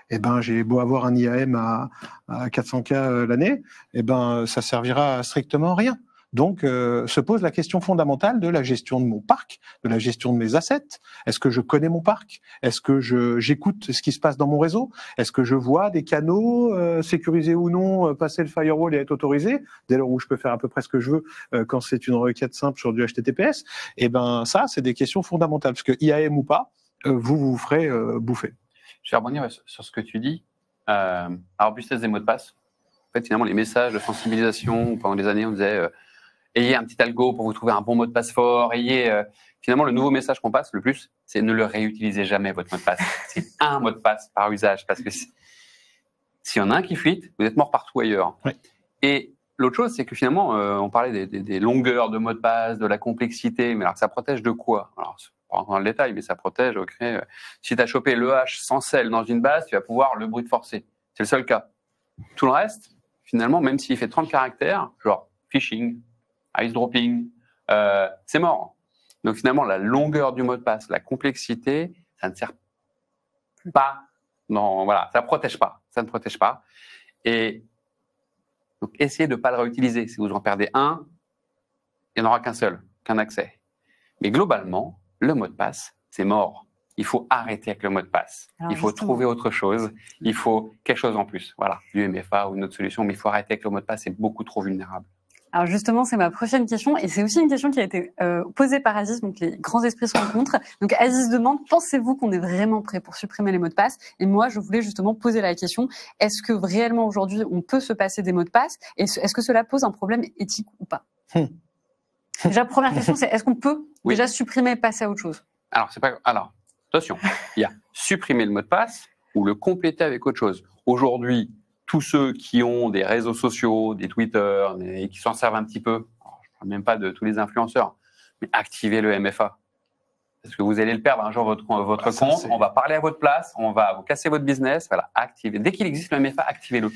eh ben, j'ai beau avoir un IAM à 400K l'année, eh ben, ça servira à strictement rien. Donc, se pose la question fondamentale de la gestion de mon parc, de la gestion de mes assets. Est-ce que je connais mon parc? Est-ce que j'écoute ce qui se passe dans mon réseau? Est-ce que je vois des canaux, sécurisés ou non, passer le firewall et être autorisé, dès lors où je peux faire à peu près ce que je veux quand c'est une requête simple sur du HTTPS? Eh ben, ça, c'est des questions fondamentales, parce que IAM ou pas, vous ferez bouffer. Je vais rebondir sur ce que tu dis. Robustesse des mots de passe. En fait, finalement, les messages de sensibilisation, pendant des années, on disait ayez un petit algo pour vous trouver un bon mot de passe fort. Finalement, le nouveau message qu'on passe le plus, c'est ne le réutilisez jamais, votre mot de passe. C'est un mot de passe par usage. Parce que s'il y en a un qui fuite, vous êtes mort partout ailleurs. Oui. Et l'autre chose, c'est que finalement, on parlait des longueurs de mots de passe, de la complexité. Mais alors, ça protège de quoi? Alors, pas rentrer dans le détail, mais ça protège. Si tu as chopé le H sans celle dans une base, tu vas pouvoir le brute forcer. C'est le seul cas. Tout le reste, finalement, même s'il fait 30 caractères, genre phishing, ice dropping, c'est mort. Donc finalement, la longueur du mot de passe, la complexité, ça ne sert pas. Non, voilà, ça protège pas. Ça ne protège pas. Et donc, essayez de ne pas le réutiliser. Si vous en perdez un, il n'y en aura qu'un seul, qu'un accès. Mais globalement, le mot de passe, c'est mort. Il faut arrêter avec le mot de passe. Alors, il faut trouver autre chose. Il faut quelque chose en plus. Voilà, du MFA ou une autre solution, mais il faut arrêter avec le mot de passe. C'est beaucoup trop vulnérable. Alors justement, c'est ma prochaine question, et c'est aussi une question qui a été posée par Aziz, donc les grands esprits se rencontrent. Donc Aziz demande, pensez-vous qu'on est vraiment prêt pour supprimer les mots de passe? Et moi, je voulais justement poser la question, est-ce que réellement aujourd'hui, on peut se passer des mots de passe? Et est-ce que cela pose un problème éthique ou pas? Déjà, première question, c'est est-ce qu'on peut déjà supprimer, passer à autre chose? Alors, attention, il y a supprimer le mot de passe ou le compléter avec autre chose. Aujourd'hui, tous ceux qui ont des réseaux sociaux, des Twitter, et qui s'en servent un petit peu, alors, je ne parle même pas de tous les influenceurs, mais activez le MFA. Parce que vous allez le perdre un jour, votre compte, on va parler à votre place, on va vous casser votre business, voilà, activez. Dès qu'il existe le MFA, activez-le.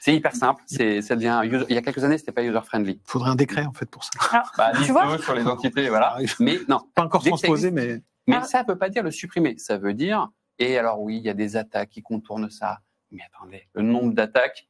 C'est hyper simple, ça devient il y a quelques années, c'était pas user-friendly. Il faudrait un décret, en fait, pour ça. Alors, tu vois, sur les entités, voilà. Mais non. Pas encore transposé, mais... Mais ça ne veut pas dire le supprimer. Ça veut dire, et alors oui, il y a des attaques qui contournent ça. Mais attendez, le nombre d'attaques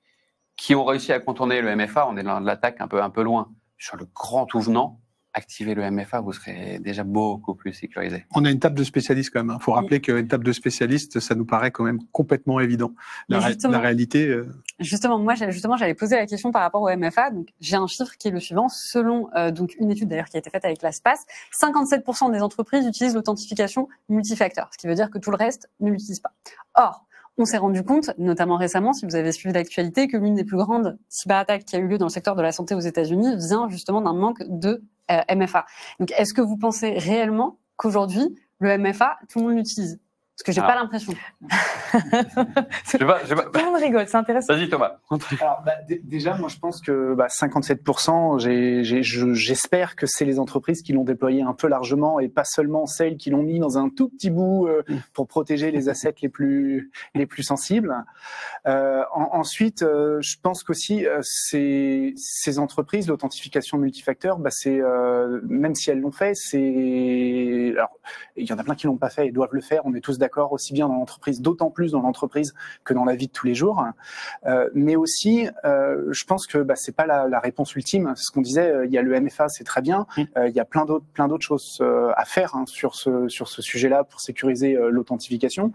qui ont réussi à contourner le MFA, on est dans l'attaque un peu loin. Sur le grand tout venant, activez le MFA, vous serez déjà beaucoup plus sécurisé. On a une table de spécialistes quand même. Il faut rappeler qu'une table de spécialistes, ça nous paraît quand même complètement évident. La réalité... Justement, j'allais poser la question par rapport au MFA. Donc, j'ai un chiffre qui est le suivant. Selon donc une étude d'ailleurs qui a été faite avec l'ASPAS, 57% des entreprises utilisent l'authentification multifacteur, ce qui veut dire que tout le reste ne l'utilise pas. Or, on s'est rendu compte, notamment récemment, si vous avez suivi l'actualité, que l'une des plus grandes cyberattaques qui a eu lieu dans le secteur de la santé aux États-Unis vient justement d'un manque de MFA. Donc, est-ce que vous pensez réellement qu'aujourd'hui, le MFA, tout le monde l'utilise? Parce que j'ai pas l'impression. Tout le monde rigole, c'est intéressant. Vas-y Thomas. Alors, déjà, moi je pense que 57%, j'espère que c'est les entreprises qui l'ont déployé un peu largement et pas seulement celles qui l'ont mis dans un tout petit bout pour protéger les assets les plus sensibles. Ensuite, je pense qu'aussi ces entreprises, l'authentification multifacteur, même si elles l'ont fait, alors il y en a plein qui l'ont pas fait et doivent le faire. On est tous d'accord, aussi bien dans l'entreprise, d'autant plus dans l'entreprise que dans la vie de tous les jours. Mais aussi, je pense que c'est pas la réponse ultime. C'est ce qu'on disait. Il y a le MFA, c'est très bien. Il y a plein d'autres choses à faire sur ce sujet-là pour sécuriser l'authentification.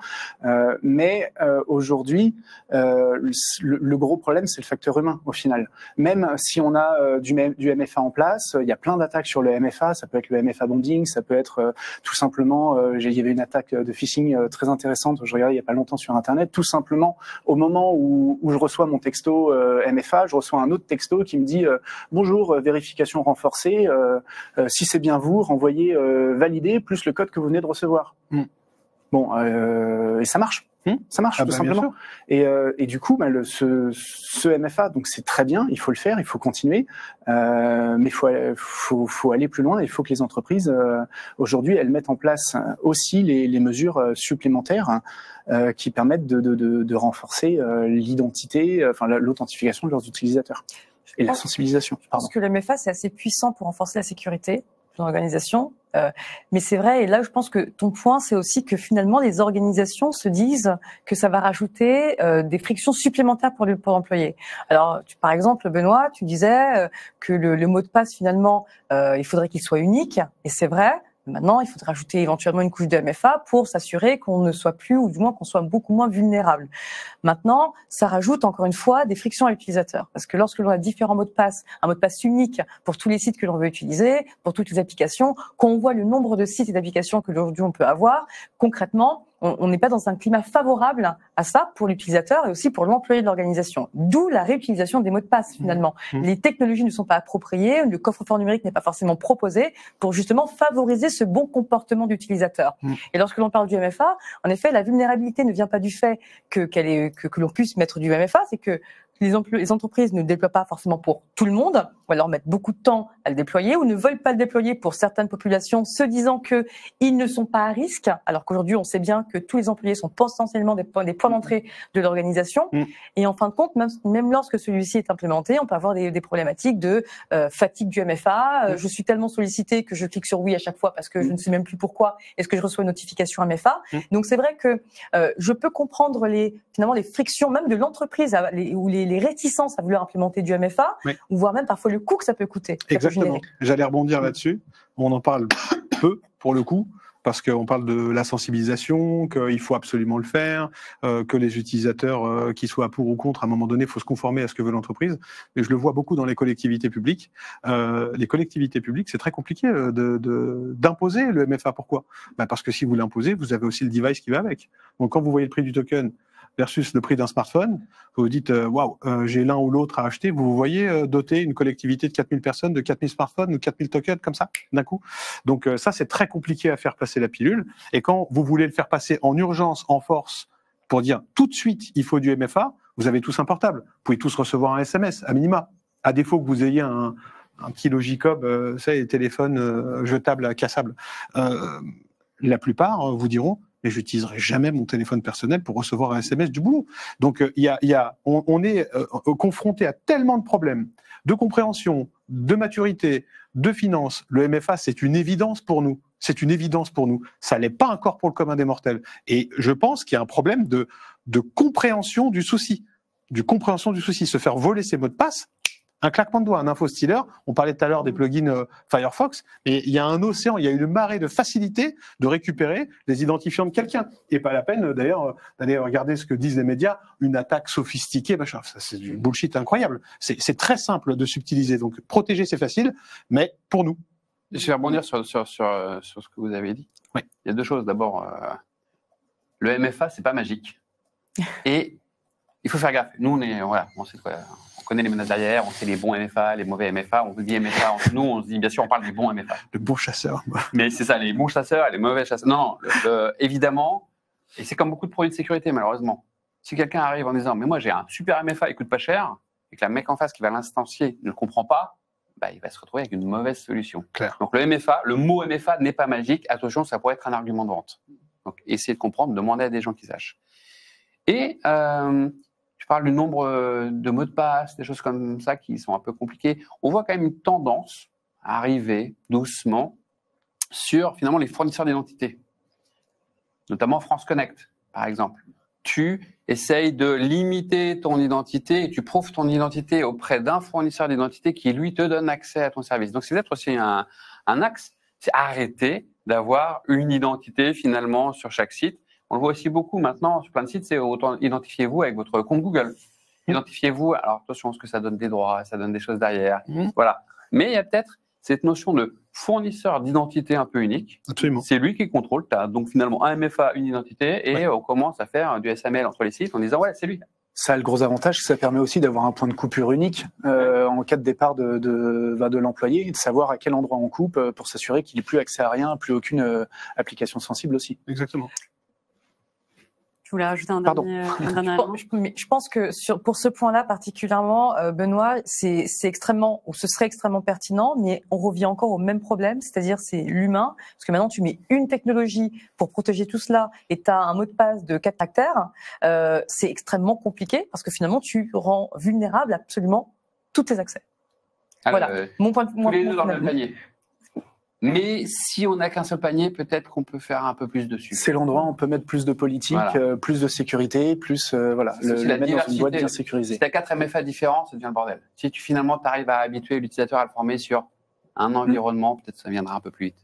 Mais aujourd'hui, le gros problème, c'est le facteur humain au final. Même si on a du MFA en place, il y a plein d'attaques sur le MFA. Ça peut être le MFA bombing, ça peut être tout simplement, il y avait une attaque de phishing très intéressante, je regardais il y a pas longtemps sur Internet, tout simplement au moment où je reçois mon texto MFA, je reçois un autre texto qui me dit bonjour, vérification renforcée, si c'est bien vous, renvoyez valider plus le code que vous venez de recevoir. Bon, et ça marche. Ça marche tout simplement. Et du coup, ce MFA, donc c'est très bien, il faut le faire, il faut continuer, mais faut aller plus loin. Il faut que les entreprises aujourd'hui elles mettent en place aussi les mesures supplémentaires qui permettent de renforcer l'identité, l'authentification de leurs utilisateurs et la sensibilisation. Je pense que le MFA c'est assez puissant pour renforcer la sécurité de l'organisation. Mais c'est vrai, et là je pense que ton point c'est aussi que finalement les organisations se disent que ça va rajouter des frictions supplémentaires pour l'employé. Alors par exemple Benoît, tu disais que le mot de passe finalement il faudrait qu'il soit unique, et c'est vrai. Maintenant, il faudrait rajouter éventuellement une couche de MFA pour s'assurer qu'on ne soit plus, ou du moins qu'on soit beaucoup moins vulnérable. Maintenant, ça rajoute encore une fois des frictions à l'utilisateur. Parce que lorsque l'on a différents mots de passe, un mot de passe unique pour tous les sites que l'on veut utiliser, pour toutes les applications, quand on voit le nombre de sites et d'applications que aujourd'hui on peut avoir, concrètement, on n'est pas dans un climat favorable à ça pour l'utilisateur et aussi pour l'employé de l'organisation. D'où la réutilisation des mots de passe finalement. Les technologies ne sont pas appropriées, le coffre-fort numérique n'est pas forcément proposé pour justement favoriser ce bon comportement d'utilisateur. Et lorsque l'on parle du MFA, en effet, la vulnérabilité ne vient pas du fait que l'on puisse mettre du MFA, c'est que les entreprises ne le déploient pas forcément pour tout le monde, ou alors mettent beaucoup de temps à le déployer, ou ne veulent pas le déployer pour certaines populations, se disant que ils ne sont pas à risque, alors qu'aujourd'hui on sait bien que tous les employés sont potentiellement des points d'entrée de l'organisation. Et en fin de compte, même lorsque celui-ci est implémenté, on peut avoir des problématiques de fatigue du MFA. Je suis tellement sollicité que je clique sur oui à chaque fois parce que je ne sais même plus pourquoi est-ce que je reçois une notification MFA. Donc c'est vrai que je peux comprendre finalement les frictions même de l'entreprise ou les réticences à vouloir implémenter du MFA, ou voire même parfois le coût que ça peut coûter. Exactement. J'allais rebondir là-dessus. On en parle peu, pour le coup, parce qu'on parle de la sensibilisation, qu'il faut absolument le faire, que les utilisateurs, qu'ils soient pour ou contre, à un moment donné, il faut se conformer à ce que veut l'entreprise. Mais je le vois beaucoup dans les collectivités publiques. Les collectivités publiques, c'est très compliqué d'imposer le MFA. Pourquoi ? Parce que si vous l'imposez, vous avez aussi le device qui va avec. Donc quand vous voyez le prix du token versus le prix d'un smartphone, vous vous dites waouh, j'ai l'un ou l'autre à acheter. Vous voyez doter une collectivité de 4000 personnes de 4000 smartphones ou 4000 tokens comme ça d'un coup. Donc ça c'est très compliqué à faire passer la pilule. Et quand vous voulez le faire passer en urgence, en force, pour dire tout de suite il faut du MFA, vous avez tous un portable. Vous pouvez tous recevoir un SMS à minima, à défaut que vous ayez un petit Logicob, ça les téléphones jetables, cassables. La plupart vous diront mais je n'utiliserai jamais mon téléphone personnel pour recevoir un SMS du boulot. Donc, on est confronté à tellement de problèmes de compréhension, de maturité, de finances. Le MFA, c'est une évidence pour nous. C'est une évidence pour nous. Ça l'est pas encore pour le commun des mortels. Et je pense qu'il y a un problème de compréhension du souci. Se faire voler ses mots de passe, un claquement de doigts, un info-stealer. On parlait tout à l'heure des plugins Firefox, mais il y a un océan, il y a une marée de facilité de récupérer les identifiants de quelqu'un. Et pas la peine, d'ailleurs, d'aller regarder ce que disent les médias, une attaque sophistiquée, machin. Ça, c'est du bullshit incroyable. C'est très simple de subtiliser. Donc, protéger, c'est facile, mais pour nous. Je vais rebondir sur ce que vous avez dit. Oui. Il y a deux choses. D'abord, le MFA, c'est pas magique. Et il faut faire gaffe. Nous, on sait quoi. On connaît les menaces derrière, on sait les bons MFA, les mauvais MFA. On vous dit MFA entre nous, on se dit bien sûr, on parle des bons MFA. Le bon chasseur. Mais c'est ça, les bons chasseurs et les mauvais chasseurs. Non, évidemment, et c'est comme beaucoup de produits de sécurité, malheureusement. Si quelqu'un arrive en disant, mais moi j'ai un super MFA, il coûte pas cher, et que la mec en face qui va l'instancier ne le comprend pas, il va se retrouver avec une mauvaise solution. Claire. Donc le mot MFA n'est pas magique. Attention, ça pourrait être un argument de vente. Donc essayez de comprendre, demandez à des gens qui sachent. Et je parle du nombre de mots de passe, des choses comme ça qui sont un peu compliquées. On voit quand même une tendance à arriver doucement sur finalement les fournisseurs d'identité, notamment France Connect, par exemple. Tu essayes de limiter ton identité et tu prouves ton identité auprès d'un fournisseur d'identité qui, lui, te donne accès à ton service. Donc, c'est peut-être aussi un axe, c'est arrêter d'avoir une identité finalement sur chaque site. On le voit aussi beaucoup maintenant sur plein de sites, c'est autant identifiez-vous avec votre compte Google. Identifiez-vous, alors attention, parce que ça donne des droits, ça donne des choses derrière. Voilà. Mais il y a peut-être cette notion de fournisseur d'identité un peu unique. Absolument. C'est lui qui contrôle. Tu as donc finalement un MFA, une identité, et on commence à faire du SML entre les sites en disant ouais, c'est lui. Ça a le gros avantage que ça permet aussi d'avoir un point de coupure unique en cas de départ de l'employé, et de savoir à quel endroit on coupe pour s'assurer qu'il n'ait plus accès à rien, plus aucune application sensible aussi. Exactement. Tu voulais rajouter un dernier élément ? Je pense que pour ce point-là particulièrement, Benoît, c'est extrêmement, ou ce serait extrêmement pertinent, mais on revient encore au même problème, c'est-à-dire c'est l'humain, parce que maintenant tu mets une technologie pour protéger tout cela et tu as un mot de passe de 4 caractères, c'est extrêmement compliqué parce que finalement tu rends vulnérable absolument tous tes accès. Alors, voilà, mon point de vue. Tous les deux dans le même panier. Mais si on n'a qu'un seul panier, peut-être qu'on peut faire un peu plus dessus. C'est l'endroit où on peut mettre plus de politique, plus de sécurité, plus le mettre dans une boîte bien sécurisée. Si tu as 4 MFA différents, ça devient le bordel. Si tu finalement arrives à habituer l'utilisateur à le former sur un environnement, peut-être ça viendra un peu plus vite.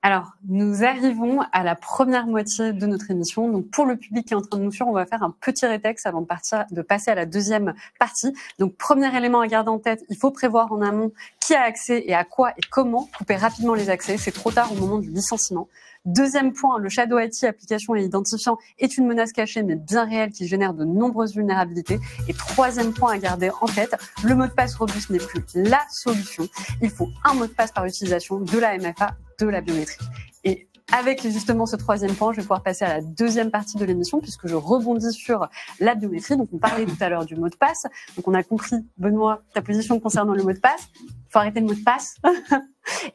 Alors, nous arrivons à la première moitié de notre émission. Donc, pour le public qui est en train de nous suivre, on va faire un petit rétexte avant de passer à la deuxième partie. Donc, premier élément à garder en tête, il faut prévoir en amont qui a accès et à quoi et comment couper rapidement les accès. C'est trop tard au moment du licenciement. Deuxième point, le Shadow IT, application et identifiant, est une menace cachée mais bien réelle qui génère de nombreuses vulnérabilités. Et troisième point à garder en tête, le mot de passe robuste n'est plus la solution. Il faut un mot de passe par utilisation de la MFA, de la biométrie. Et avec justement ce troisième point, je vais pouvoir passer à la deuxième partie de l'émission puisque je rebondis sur la biométrie. Donc, on parlait tout à l'heure du mot de passe. Donc, on a compris, Benoît, ta position concernant le mot de passe. Il faut arrêter le mot de passe.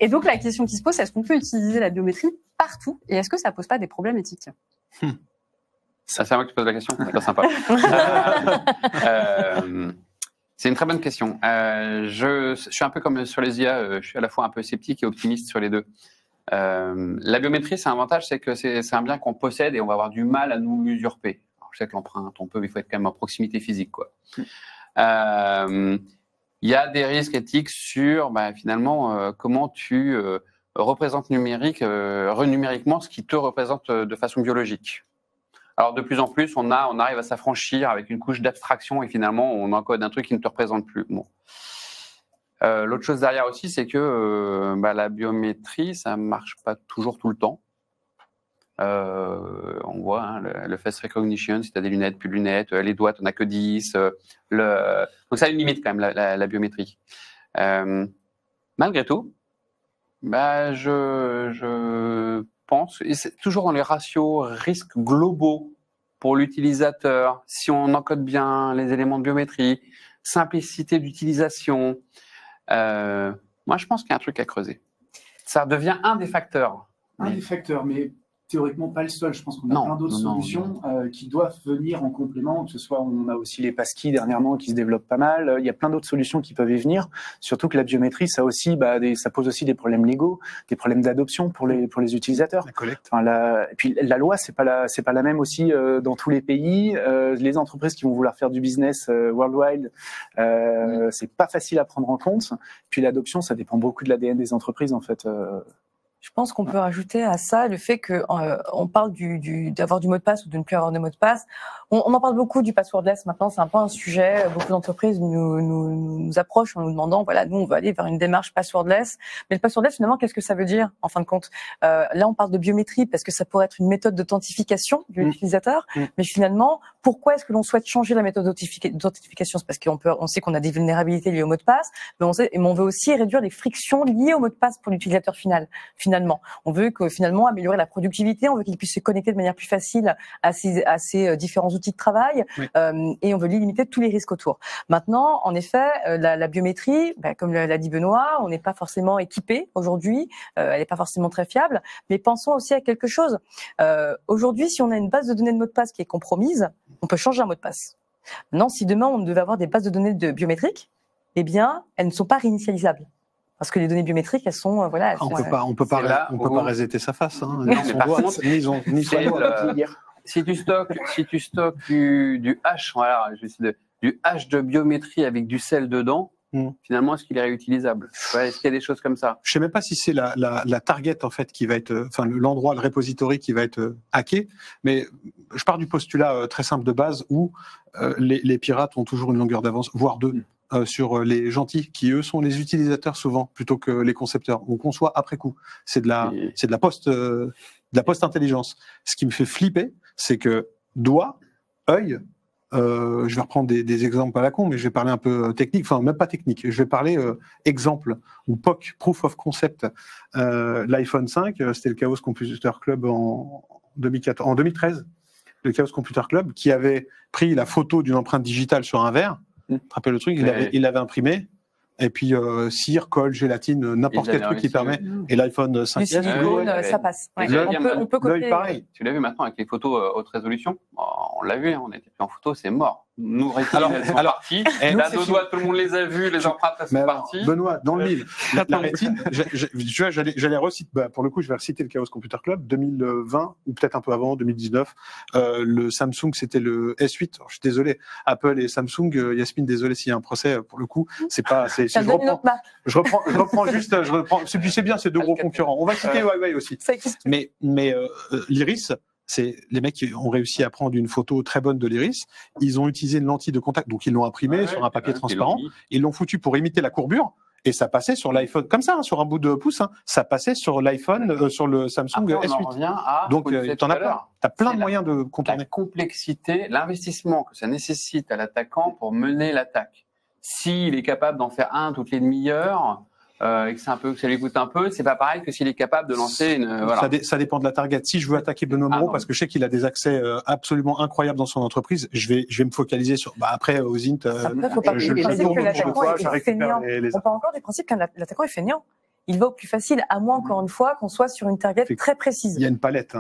Et donc, la question qui se pose, c'est est-ce qu'on peut utiliser la biométrie partout et est-ce que ça pose pas des problèmes éthiques ? Ça, c'est à moi qui pose la question. C'est pas sympa. C'est une très bonne question. Je suis un peu comme sur les IA, je suis à la fois un peu sceptique et optimiste sur les deux. La biométrie, c'est un avantage, c'est que c'est un bien qu'on possède et on va avoir du mal à nous l'usurper. Alors, je sais que l'empreinte, on peut, mais il faut être quand même en proximité physique, quoi. Il y a des risques éthiques sur, finalement, comment tu représentes numériquement ce qui te représente de façon biologique. Alors, de plus en plus, on arrive à s'affranchir avec une couche d'abstraction et finalement, on encode un truc qui ne te représente plus. Bon. L'autre chose derrière aussi, c'est que la biométrie, ça ne marche pas toujours tout le temps. On voit le face recognition, si tu as des lunettes, plus de lunettes, les doigts, tu n'en as que 10. Donc ça a une limite quand même, la biométrie. Malgré tout, je pense, et c'est toujours dans les ratios risques globaux pour l'utilisateur, si on encode bien les éléments de biométrie, simplicité d'utilisation, moi je pense qu'il y a un truc à creuser. Ça devient un des facteurs. Un des facteurs, mais théoriquement pas le seul. Je pense qu'on a plein d'autres solutions qui doivent venir en complément. Que ce soit, on a aussi les passkeys dernièrement qui se développent pas mal. Il y a plein d'autres solutions qui peuvent y venir. Surtout que la biométrie, ça aussi, ça pose aussi des problèmes légaux, des problèmes d'adoption pour les utilisateurs. La collecte. Et puis la loi, c'est pas la même aussi dans tous les pays. Les entreprises qui vont vouloir faire du business worldwide, c'est pas facile à prendre en compte. Puis l'adoption, ça dépend beaucoup de l'ADN des entreprises en fait. Je pense qu'on peut rajouter à ça le fait que on parle d'avoir du mot de passe ou de ne plus avoir de mot de passe. On en parle beaucoup du passwordless maintenant, c'est un peu un sujet. Beaucoup d'entreprises nous approchent en nous demandant, voilà, nous on veut aller vers une démarche passwordless. Mais le passwordless, finalement, qu'est-ce que ça veut dire en fin de compte ? Là, on parle de biométrie parce que ça pourrait être une méthode d'authentification de l'utilisateur. Mais finalement, pourquoi est-ce que l'on souhaite changer la méthode d'authentification ? C'est parce on sait qu'on a des vulnérabilités liées au mot de passe, mais on veut aussi réduire les frictions liées au mot de passe pour l'utilisateur final. Finalement, on veut améliorer la productivité, on veut qu'il puisse se connecter de manière plus facile à ces différents outils de travail, et on veut limiter tous les risques autour. Maintenant, en effet, la biométrie, comme l'a dit Benoît, on n'est pas forcément équipé aujourd'hui, elle n'est pas forcément très fiable, mais pensons aussi à quelque chose. Aujourd'hui, si on a une base de données de mot de passe qui est compromise, on peut changer un mot de passe. Maintenant, si demain on devait avoir des bases de données biométriques, eh bien, elles ne sont pas réinitialisables. Parce que les données biométriques, elles sont, voilà. On peut pas resetter sa face. Hein. Non, mais par contre, ni son doigt. Si tu stockes du hash, voilà, du hash de biométrie avec du sel dedans, finalement, est-ce qu'il est réutilisable ? Est-ce qu'il y a des choses comme ça ? Je sais même pas si c'est la target en fait qui va être, l'endroit, le repository qui va être hacké. Mais je pars du postulat très simple de base où les pirates ont toujours une longueur d'avance, voire deux. Sur les gentils, qui eux sont les utilisateurs souvent plutôt que les concepteurs. On conçoit après coup. C'est de la post-intelligence. Ce qui me fait flipper, c'est que doigt, œil. Je vais reprendre des exemples à la con, mais je vais parler un peu technique. Enfin, même pas technique. Je vais parler exemple ou POC, Proof of Concept. L'iPhone 5, c'était le Chaos Computer Club en 2013. le Chaos Computer Club, qui avait pris la photo d'une empreinte digitale sur un verre. Tu te rappelles le truc? Il l'avait imprimé. Et puis, cire, colle, gélatine, n'importe quel truc qui permet. Et l'iPhone 5S. Du silicone, ça passe. Ouais. On peut copier. Pareil. Tu l'as vu maintenant avec les photos haute résolution. On l'a vu, on était plus en photo, c'est mort. Nous, elles sont parties. Et là, nos doigts, tout le monde les a vus, les empreintes, elles sont parties. Benoît, dans le livre, la rétine, tu vois, j'allais reciter, pour le coup, je vais reciter le Chaos Computer Club, 2020, ou peut-être un peu avant, 2019. Le Samsung, c'était le S8. Alors, je suis désolé. Apple et Samsung, Yasmine, désolé s'il y a un procès, pour le coup, c'est pas, je reprends juste, c'est bien, c'est deux gros concurrents. On va citer Huawei aussi. Mais l'Iris, c'est les mecs qui ont réussi à prendre une photo très bonne de l'iris. Ils ont utilisé une lentille de contact, donc ils l'ont imprimé sur un papier transparent. Ils l'ont foutu pour imiter la courbure. Et ça passait sur l'iPhone, comme ça, sur un bout de pouce, ça passait sur l'iPhone, sur le Samsung S8. Donc, t'en as plein. T'as plein de moyens de contourner. La complexité, l'investissement que ça nécessite à l'attaquant pour mener l'attaque. S'il est capable d'en faire un toutes les demi-heures, et que ça lui coûte un peu, c'est pas pareil que s'il est capable de lancer une. Voilà. Ça dépend de la target. Si je veux attaquer Benoît Moreau, parce que je sais qu'il a des accès absolument incroyables dans son entreprise, je vais me focaliser sur. Après, aux int, faut pas je récupère les. On part encore du principe que l'attaquant est feignant. Il va au plus facile, à moins, encore une fois, qu'on soit sur une target très précise. Il y a une palette,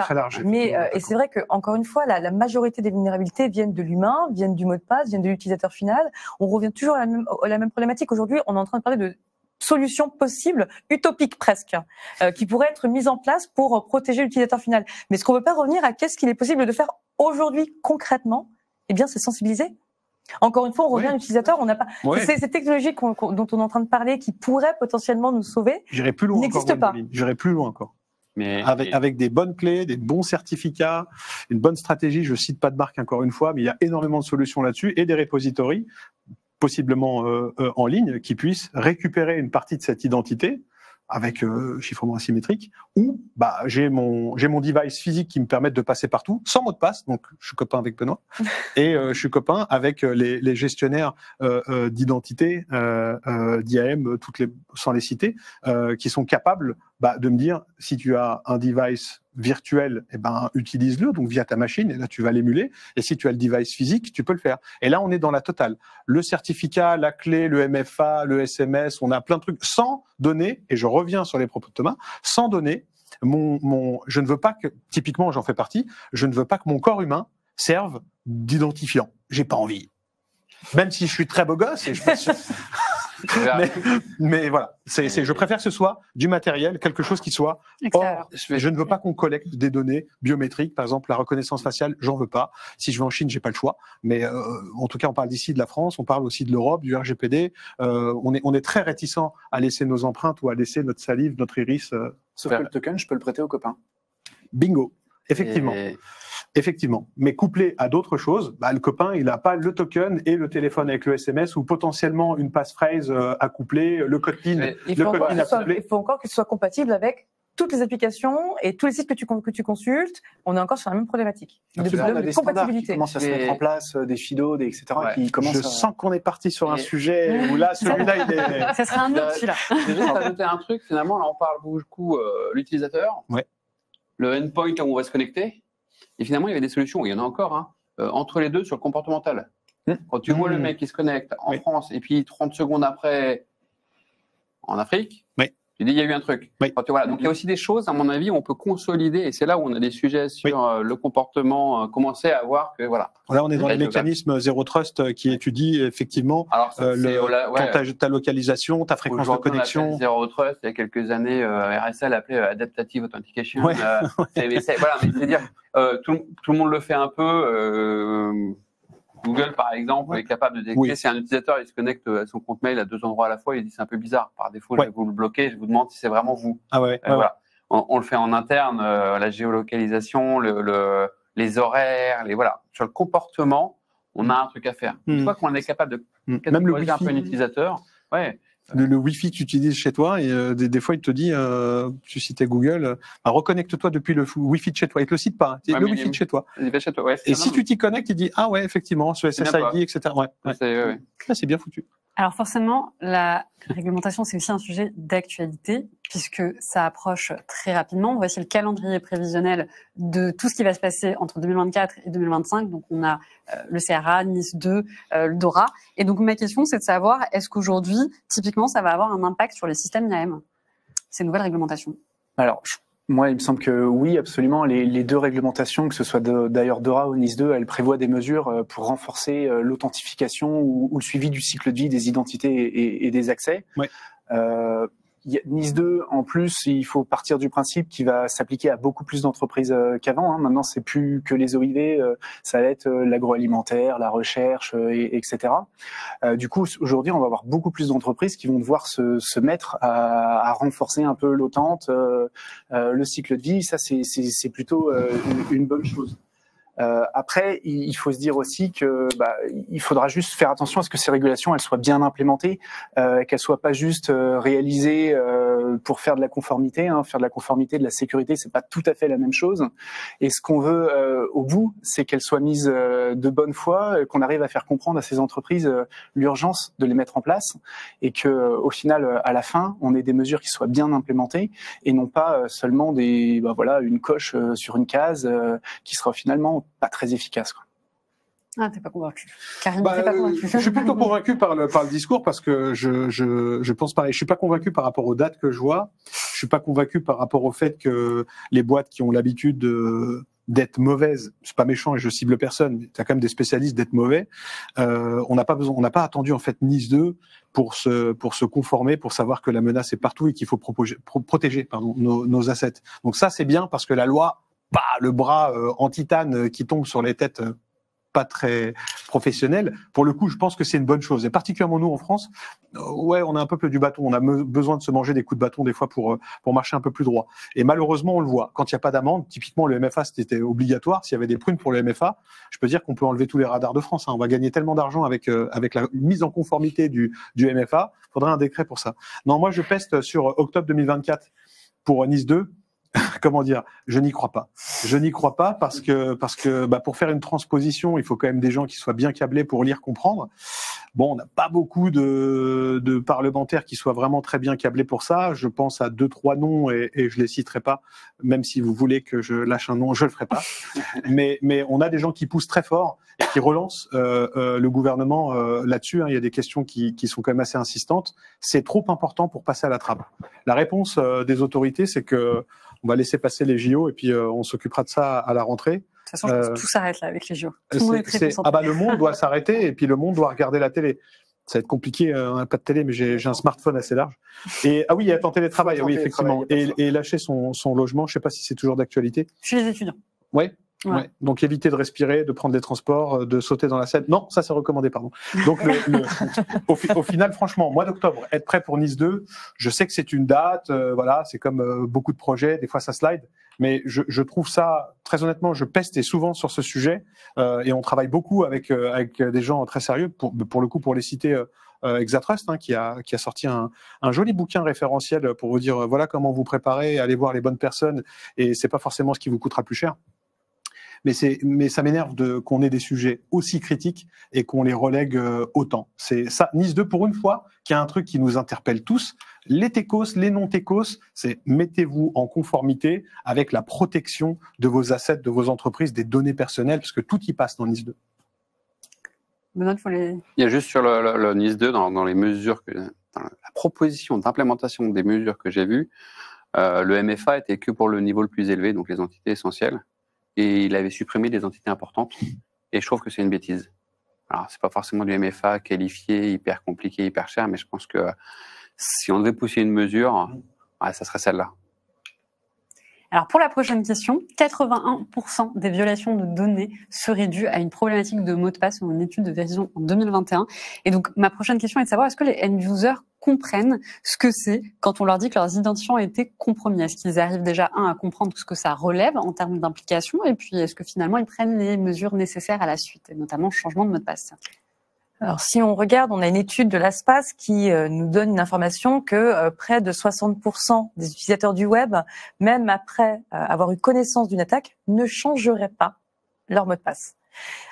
très large. Mais, et c'est vrai que, encore une fois, la majorité des vulnérabilités viennent de l'humain, viennent du mot de passe, viennent de l'utilisateur final. On revient toujours à la même problématique. Aujourd'hui, on est en train de parler de solutions possibles, utopiques presque, qui pourraient être mises en place pour protéger l'utilisateur final. Mais est-ce qu'on ne veut pas revenir à qu'est-ce qu'il est possible de faire aujourd'hui concrètement? Eh bien, c'est sensibiliser. Encore une fois, on revient à l'utilisateur. On n'a pas ces technologies dont on est en train de parler, qui pourraient potentiellement nous sauver. J'irai plus loin. N'existe pas. J'irai plus loin encore. Mais avec des bonnes clés, des bons certificats, une bonne stratégie. Je cite pas de marque encore une fois, mais il y a énormément de solutions là-dessus et des repositories, possiblement en ligne, qui puissent récupérer une partie de cette identité avec chiffrement asymétrique, ou j'ai mon device physique qui me permet de passer partout sans mot de passe. Donc je suis copain avec Benoît et je suis copain avec les gestionnaires d'identité d'IAM, sans les citer, qui sont capables de me dire si tu as un device virtuel, utilise-le donc via ta machine, et là tu vas l'émuler. Et si tu as le device physique, tu peux le faire. Et là on est dans la totale. Le certificat, la clé, le MFA, le SMS, on a plein de trucs sans donner. Et je reviens sur les propos de Thomas, sans donner je ne veux pas que, typiquement j'en fais partie, je ne veux pas que mon corps humain serve d'identifiant. J'ai pas envie. Même si je suis très beau gosse et je mais voilà, je préfère que ce soit du matériel, quelque chose qui soit hors. Je ne veux pas qu'on collecte des données biométriques, par exemple la reconnaissance faciale, j'en veux pas. Si je vais en Chine, j'ai pas le choix. Mais en tout cas, on parle d'ici de la France, on parle aussi de l'Europe, du RGPD. On est très réticent à laisser nos empreintes ou à laisser notre salive, notre iris. Sauf que le token, je peux le prêter aux copains. Bingo, effectivement. Effectivement, mais couplé à d'autres choses, le copain, il n'a pas le token et le téléphone avec le SMS ou potentiellement une passphrase à coupler, le code PIN. Il faut encore que ce soit compatible avec toutes les applications et tous les sites que tu consultes. On est encore sur la même problématique. On a des standards qui commencent à se mettre en place, des FIDO, etc. Qui commencent sens qu'on est parti sur un sujet où là, celui-là, il est... Ça serait un autre, celui-là. Je vais juste ajouter un truc, finalement, là, on parle beaucoup l'utilisateur, le endpoint là où on va se connecter. Et finalement, il y avait des solutions, il y en a encore, entre les deux sur le comportemental. Quand tu vois le mec qui se connecte en France et puis 30 secondes après en Afrique, tu dis il y a eu un truc. Donc il y a aussi des choses, à mon avis, où on peut consolider, et c'est là où on a des sujets sur le comportement, commencer à voir que voilà. Là, on est dans les mécanismes Zero Trust qui étudient effectivement ta localisation, ta fréquence de connexion. Zero Trust, il y a quelques années, RSL appelait Adaptative Authentication. C'est-à-dire, tout le monde le fait un peu. Google, par exemple, est capable de détecter si un utilisateur il se connecte à son compte mail à deux endroits à la fois, il dit c'est un peu bizarre. Par défaut, je vais vous le bloquer, je vous demande si c'est vraiment vous. Voilà. On le fait en interne, la géolocalisation, les horaires, voilà. Sur le comportement, on a un truc à faire. Une fois qu'on est capable de catégoriser un peu un utilisateur, le Wi-Fi que tu utilises chez toi, et des fois il te dit, tu citais Google, reconnecte-toi depuis le Wi-Fi de chez toi. Il te le cite pas, le Wi-Fi de chez toi. Et si tu t'y connectes, il dit effectivement, ce SSID, etc. C'est bien foutu. Alors forcément, la réglementation, c'est aussi un sujet d'actualité. puisque ça approche très rapidement. Voici le calendrier prévisionnel de tout ce qui va se passer entre 2024 et 2025. Donc, on a le CRA, Nice 2, le DORA. Et donc, ma question, c'est de savoir, est-ce qu'aujourd'hui, typiquement, ça va avoir un impact sur les systèmes IAM, ces nouvelles réglementations? Alors, moi, il me semble que oui, absolument. Les deux réglementations, que ce soit d'ailleurs DORA ou NIS 2, elles prévoient des mesures pour renforcer l'authentification ou le suivi du cycle de vie des identités et des accès. Ouais. NIS 2, en plus, il faut partir du principe qu'il va s'appliquer à beaucoup plus d'entreprises qu'avant. Maintenant, c'est plus que les OIV, ça va être l'agroalimentaire, la recherche, etc. Du coup, aujourd'hui, on va avoir beaucoup plus d'entreprises qui vont devoir se mettre à renforcer un peu l'authentique, le cycle de vie. Ça, c'est plutôt une bonne chose. Après, il faut se dire aussi que il faudra juste faire attention à ce que ces régulations elles soient bien implémentées, qu'elles soient pas juste réalisées pour faire de la conformité. Faire de la conformité, de la sécurité, c'est pas tout à fait la même chose. Et ce qu'on veut au bout, c'est qu'elles soient mises de bonne foi, qu'on arrive à faire comprendre à ces entreprises l'urgence de les mettre en place, et que au final, à la fin, on ait des mesures qui soient bien implémentées et non pas seulement une coche sur une case qui sera finalement pas très efficace, quoi. Ah, t'es pas convaincu. Karim, t'es pas convaincu. Je suis plutôt convaincu par le discours parce que je pense pareil. Je suis pas convaincu par rapport aux dates que je vois. Je suis pas convaincu par rapport au fait que les boîtes qui ont l'habitude d'être mauvaises, c'est pas méchant et je cible personne, mais t'as quand même des spécialistes d'être mauvais. On n'a pas attendu en fait NIS 2 pour se conformer, pour savoir que la menace est partout et qu'il faut protéger nos assets. Donc ça c'est bien parce que la loi, le bras en titane qui tombe sur les têtes pas très professionnelles. Pour le coup, je pense que c'est une bonne chose. Et particulièrement nous en France, on a un peuple du bâton. On a besoin de se manger des coups de bâton des fois pour marcher un peu plus droit. Et malheureusement, on le voit. Quand il n'y a pas d'amende, typiquement le MFA, c'était obligatoire. S'il y avait des prunes pour le MFA, je peux dire qu'on peut enlever tous les radars de France. On va gagner tellement d'argent avec la mise en conformité du MFA. Il faudrait un décret pour ça. Non, moi je peste sur octobre 2024 pour NIS 2. Comment dire, je n'y crois pas. Je n'y crois pas parce que pour faire une transposition, il faut quand même des gens qui soient bien câblés pour lire, comprendre. Bon, on n'a pas beaucoup de parlementaires qui soient vraiment très bien câblés pour ça. Je pense à 2-3 noms et je les citerai pas, même si vous voulez que je lâche un nom, je le ferai pas. mais on a des gens qui poussent très fort et qui relancent le gouvernement là-dessus. Il y a des questions qui sont quand même assez insistantes. C'est trop important pour passer à la trappe. La réponse des autorités, c'est que on va laisser passer les JO et puis on s'occupera de ça à la rentrée. De toute façon, je pense que tout s'arrête là avec les JO. Tout le monde est très concentré. Le monde doit s'arrêter et puis le monde doit regarder la télé. Ça va être compliqué, on n'a pas de télé, mais j'ai un smartphone assez large. Et il y a en télétravail, oui, effectivement. Et lâcher son logement, je ne sais pas si c'est toujours d'actualité. Chez les étudiants. Oui. Ouais. Donc éviter de respirer, de prendre des transports, de sauter dans la Seine. Non, ça c'est recommandé, pardon. Donc au final, franchement, mois d'octobre, être prêt pour Nice 2, je sais que c'est une date, c'est comme beaucoup de projets, des fois ça slide, mais je trouve ça, très honnêtement, je peste souvent sur ce sujet et on travaille beaucoup avec des gens très sérieux, pour le coup, pour les citer. Exatrust qui a sorti un joli bouquin référentiel pour vous dire voilà comment vous préparer, allez voir les bonnes personnes et c'est pas forcément ce qui vous coûtera plus cher. Mais ça m'énerve qu'on ait des sujets aussi critiques et qu'on les relègue autant. C'est ça, Nice 2 pour une fois, qui a un truc qui nous interpelle tous. Les techos, les non-techos, c'est mettez-vous en conformité avec la protection de vos assets, de vos entreprises, des données personnelles, parce que tout y passe dans Nice 2. Il y a juste sur le Nice 2, dans les mesures, dans la proposition d'implémentation des mesures que j'ai vues, le MFA était que pour le niveau le plus élevé, donc les entités essentielles. Et il avait supprimé des entités importantes. Et je trouve que c'est une bêtise. Alors, c'est pas forcément du MFA qualifié, hyper compliqué, hyper cher, mais je pense que si on devait pousser une mesure, ça serait celle-là. Alors, pour la prochaine question, 81% des violations de données seraient dues à une problématique de mot de passe dans une étude de Verizon en 2021. Et donc, ma prochaine question est de savoir, est-ce que les end-users comprennent ce que c'est quand on leur dit que leurs identifiants ont été compromis? Est-ce qu'ils arrivent déjà, à comprendre ce que ça relève en termes d'implication? Et puis, est-ce que finalement, ils prennent les mesures nécessaires à la suite, et notamment le changement de mot de passe? Alors, si on regarde, on a une étude de l'ASPAS qui nous donne une information que près de 60% des utilisateurs du web, même après avoir eu connaissance d'une attaque, ne changeraient pas leur mot de passe.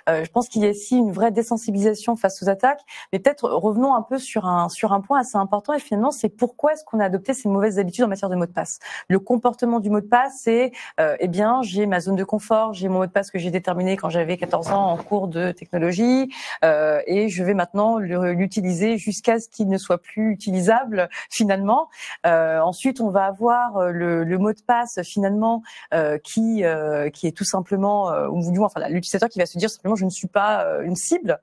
Je pense qu'il y a ici une vraie désensibilisation face aux attaques. Mais peut-être revenons un peu sur un point assez important. Et finalement, c'est pourquoi est-ce qu'on a adopté ces mauvaises habitudes en matière de mot de passe. Le comportement du mot de passe, c'est eh bien, j'ai ma zone de confort, j'ai mon mot de passe que j'ai déterminé quand j'avais 14 ans en cours de technologie, et je vais maintenant l'utiliser jusqu'à ce qu'il ne soit plus utilisable finalement. Ensuite, on va avoir le mot de passe finalement qui est tout simplement, l'utilisateur qui va se dire simplement je ne suis pas une cible.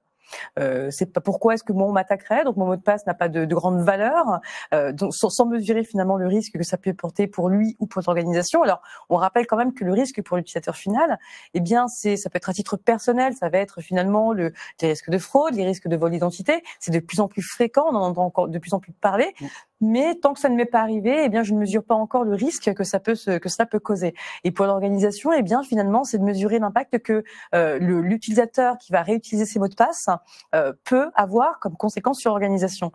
C'est pas pourquoi est-ce que moi on m'attaquerait, donc mon mot de passe n'a pas de grande valeur, donc sans mesurer finalement le risque que ça peut porter pour lui ou pour l'organisation. Alors on rappelle quand même que le risque pour l'utilisateur final, eh bien ça peut être à titre personnel, ça va être finalement les risques de fraude, les risques de vol d'identité. C'est de plus en plus fréquent, on en entend encore de plus en plus parler. Mais tant que ça ne m'est pas arrivé, eh bien, je ne mesure pas encore le risque que ça peut causer. Et pour l'organisation, eh bien, finalement, c'est de mesurer l'impact que l'utilisateur qui va réutiliser ses mots de passe peut avoir comme conséquence sur l'organisation.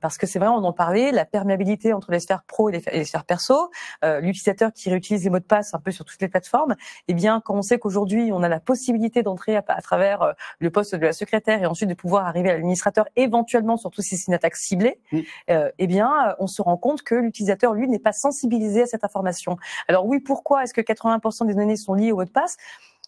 Parce que c'est vrai, on en parlait, la perméabilité entre les sphères pro et les sphères perso, l'utilisateur qui réutilise les mots de passe un peu sur toutes les plateformes, eh bien, quand on sait qu'aujourd'hui, on a la possibilité d'entrer à travers le poste de la secrétaire et ensuite de pouvoir arriver à l'administrateur, éventuellement, surtout si c'est une attaque ciblée, eh bien, on se rend compte que l'utilisateur, lui, n'est pas sensibilisé à cette information. Alors oui, pourquoi est-ce que 80% des données sont liées au mot de passe ?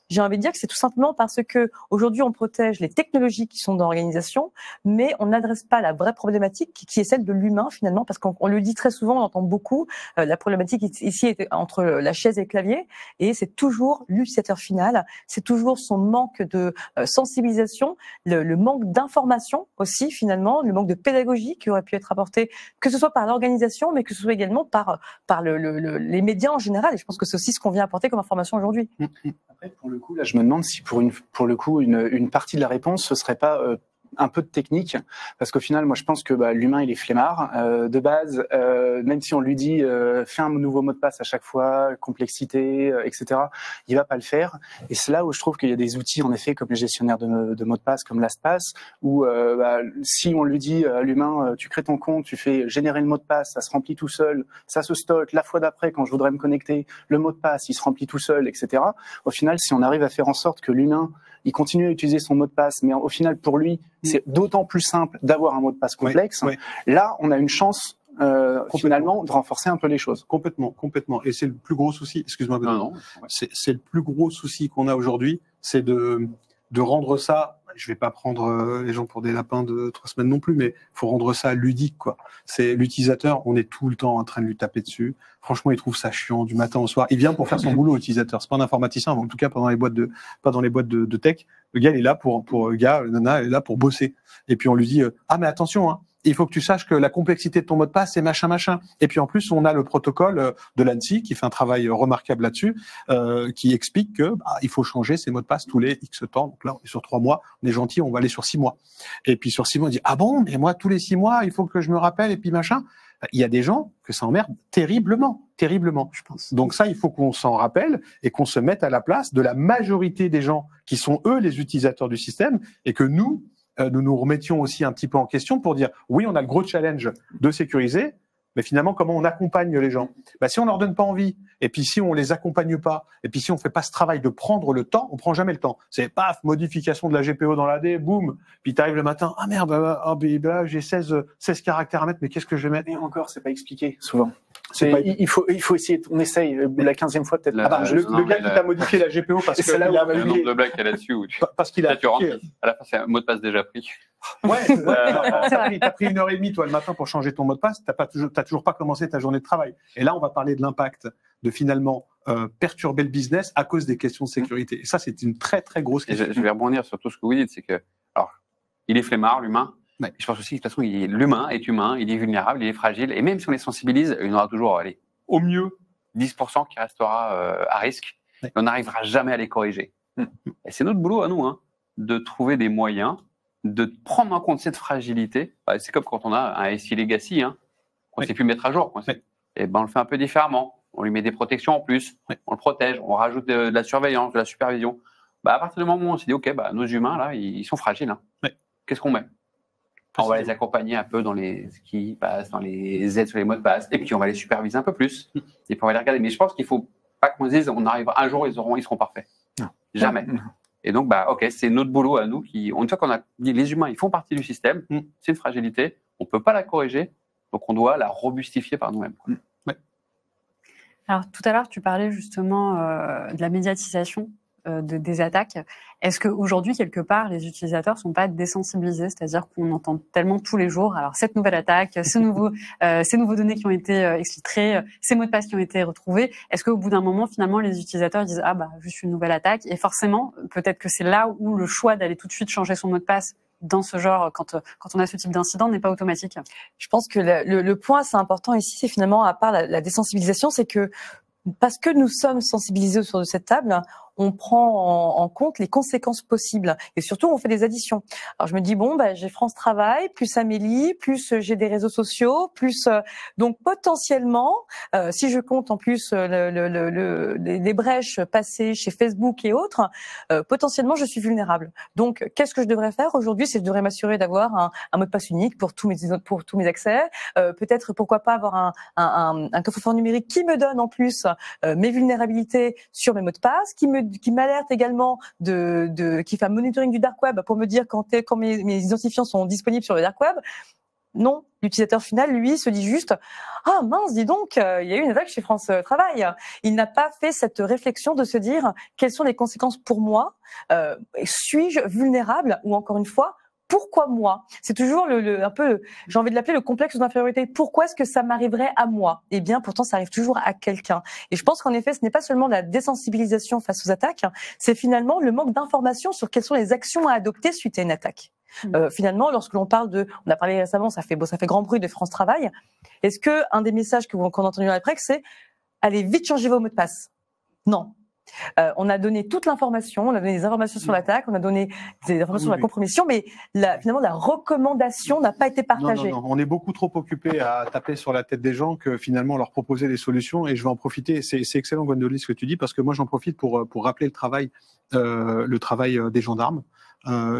J'ai envie de dire que c'est tout simplement parce que aujourd'hui on protège les technologies qui sont dans l'organisation, mais on n'adresse pas la vraie problématique qui est celle de l'humain finalement, parce qu'on le dit très souvent, on entend beaucoup, la problématique ici est entre la chaise et le clavier, et c'est toujours l'utilisateur final, c'est toujours son manque de sensibilisation, le manque d'information aussi finalement, le manque de pédagogie qui aurait pu être apporté, que ce soit par l'organisation, mais que ce soit également par les médias en général, et je pense que c'est aussi ce qu'on vient apporter comme information aujourd'hui. Après, pour le coup, là, je me demande si pour le coup, une partie de la réponse, ce serait pas un peu de technique, parce qu'au final, moi, je pense que l'humain, il est flemmard de base. Même si on lui dit fais un nouveau mot de passe à chaque fois, complexité, etc., il va pas le faire. Et c'est là où je trouve qu'il y a des outils, en effet, comme les gestionnaires de mots de passe, comme LastPass, où si on lui dit à l'humain, tu crées ton compte, tu fais générer le mot de passe, ça se remplit tout seul, ça se stocke. La fois d'après, quand je voudrais me connecter, le mot de passe, il se remplit tout seul, etc. Au final, si on arrive à faire en sorte que l'humain il continue à utiliser son mot de passe, mais au final, pour lui, c'est d'autant plus simple d'avoir un mot de passe complexe. Oui. Là, on a une chance, finalement, de renforcer un peu les choses. Complètement. Et c'est le plus gros souci. Excuse-moi. Non. C'est le plus gros souci qu'on a aujourd'hui, c'est de rendre ça. Je vais pas prendre les gens pour des lapins de 3 semaines non plus, mais faut rendre ça ludique, quoi. C'est l'utilisateur, on est tout le temps en train de lui taper dessus. Franchement, il trouve ça chiant du matin au soir. Il vient pour faire son boulot, l'utilisateur. C'est pas un informaticien, en tout cas pas dans les boîtes de tech. Le gars, il est là le nana, elle est là pour bosser. Et puis on lui dit mais attention, hein. Il faut que tu saches que la complexité de ton mot de passe, c'est machin. Et puis en plus, on a le protocole de l'ANSSI qui fait un travail remarquable là-dessus, qui explique que il faut changer ses mots de passe tous les X temps. Donc là, on est sur 3 mois, on est gentil, on va aller sur 6 mois. Et puis sur 6 mois, on dit bon, mais moi tous les 6 mois, il faut que je me rappelle et puis machin. Il y a des gens que ça emmerde terriblement, je pense. Donc ça, il faut qu'on s'en rappelle et qu'on se mette à la place de la majorité des gens qui sont eux les utilisateurs du système et que nous nous remettions aussi un petit peu en question pour dire oui, on a le gros challenge de sécuriser, mais finalement, comment on accompagne les gens ? Si on leur donne pas envie, et puis si on les accompagne pas, et puis si on fait pas ce travail de prendre le temps, on prend jamais le temps. C'est paf, modification de la GPO dans l'AD, boum, puis tu arrives le matin, merde, là, j'ai 16 caractères à mettre, mais qu'est-ce que je vais mettre ? Et encore, c'est pas expliqué, souvent. Il faut essayer, on essaye, la 15e fois peut-être. Le gars qui t'a modifié la GPO parce que là, il y a un nombre de blagues qu'il y a là-dessus. Parce qu'il a à la fin, c'est un mot de passe déjà pris. Ouais, t'as pris 1h30 toi le matin pour changer ton mot de passe, t'as toujours pas commencé ta journée de travail. Et là, on va parler de l'impact de finalement perturber le business à cause des questions de sécurité. Et ça, c'est une très très grosse question. Je vais rebondir sur tout ce que vous dites, c'est que alors il est flemmard l'humain. Ouais. Je pense aussi que de toute façon, l'humain est humain, il est vulnérable, il est fragile, et même si on les sensibilise, il y en aura toujours, au mieux, 10% qui restera à risque. Ouais. On n'arrivera jamais à les corriger. Et c'est notre boulot à nous, de trouver des moyens de prendre en compte cette fragilité. C'est comme quand on a un SI Legacy, qu'on ne sait plus mettre à jour. Et on le fait un peu différemment. On lui met des protections en plus, on le protège, on rajoute de la surveillance, de la supervision. À partir du moment où on s'est dit, OK, nos humains, là, ils sont fragiles. Qu'est-ce qu'on met ? On va les accompagner un peu dans ce qui passe, dans les aides sur les mots de passe, et puis on va les superviser un peu plus, et puis on va les regarder. Mais je pense qu'il ne faut pas qu'on se dise, on arrive un jour, ils seront parfaits. Non. Jamais. Non. Et donc, ok, c'est notre boulot à nous une fois qu'on a dit les humains, ils font partie du système, c'est une fragilité, on ne peut pas la corriger, donc on doit la robustifier par nous-mêmes. Ouais. Alors, tout à l'heure, tu parlais justement de la médiatisation des attaques. Est-ce qu'aujourd'hui, quelque part, les utilisateurs ne sont pas désensibilisés? C'est-à-dire qu'on entend tellement tous les jours, alors cette nouvelle attaque, ces nouveaux données qui ont été exfiltrées, ces mots de passe qui ont été retrouvés. Est-ce qu'au bout d'un moment, finalement, les utilisateurs disent juste une nouvelle attaque? Et forcément, peut-être que c'est là où le choix d'aller tout de suite changer son mot de passe dans ce genre, quand on a ce type d'incident, n'est pas automatique. Je pense que le point assez important ici, c'est finalement, à part la désensibilisation, c'est que parce que nous sommes sensibilisés autour de cette table, on prend en compte les conséquences possibles et surtout on fait des additions. Alors je me dis j'ai France Travail, plus Amélie, plus j'ai des réseaux sociaux, plus donc potentiellement si je compte en plus les brèches passées chez Facebook et autres, potentiellement je suis vulnérable. Donc qu'est-ce que je devrais faire aujourd'hui? C'est que je devrais m'assurer d'avoir un mot de passe unique pour tous mes accès. Peut-être pourquoi pas avoir un coffre-fort numérique qui me donne en plus mes vulnérabilités sur mes mots de passe, qui m'alerte également qui fait un monitoring du dark web pour me dire quand mes identifiants sont disponibles sur le dark web. Non, l'utilisateur final, lui, se dit juste « Ah mince, dis donc, il y a eu une attaque chez France Travail ». Il n'a pas fait cette réflexion de se dire quelles sont les conséquences pour moi, suis-je vulnérable ou encore une fois, pourquoi moi? C'est toujours un peu, j'ai envie de l'appeler le complexe d'infériorité. Pourquoi est-ce que ça m'arriverait à moi? Eh bien, pourtant, ça arrive toujours à quelqu'un. Et je pense qu'en effet, ce n'est pas seulement la désensibilisation face aux attaques, c'est finalement le manque d'informations sur quelles sont les actions à adopter suite à une attaque. Finalement, lorsque l'on parle on a parlé récemment, ça fait grand bruit de France Travail. Est-ce que un des messages qu'on a entendu après, c'est allez vite changer vos mots de passe? Non. On a donné toute l'information, on a donné des informations sur l'attaque, on a donné des informations sur la compromission, mais finalement la recommandation n'a pas été partagée. Non, on est beaucoup trop occupé à taper sur la tête des gens que finalement leur proposer des solutions. Et je vais en profiter. C'est excellent, Gwendoline, ce que tu dis, parce que moi j'en profite pour rappeler le travail des gendarmes.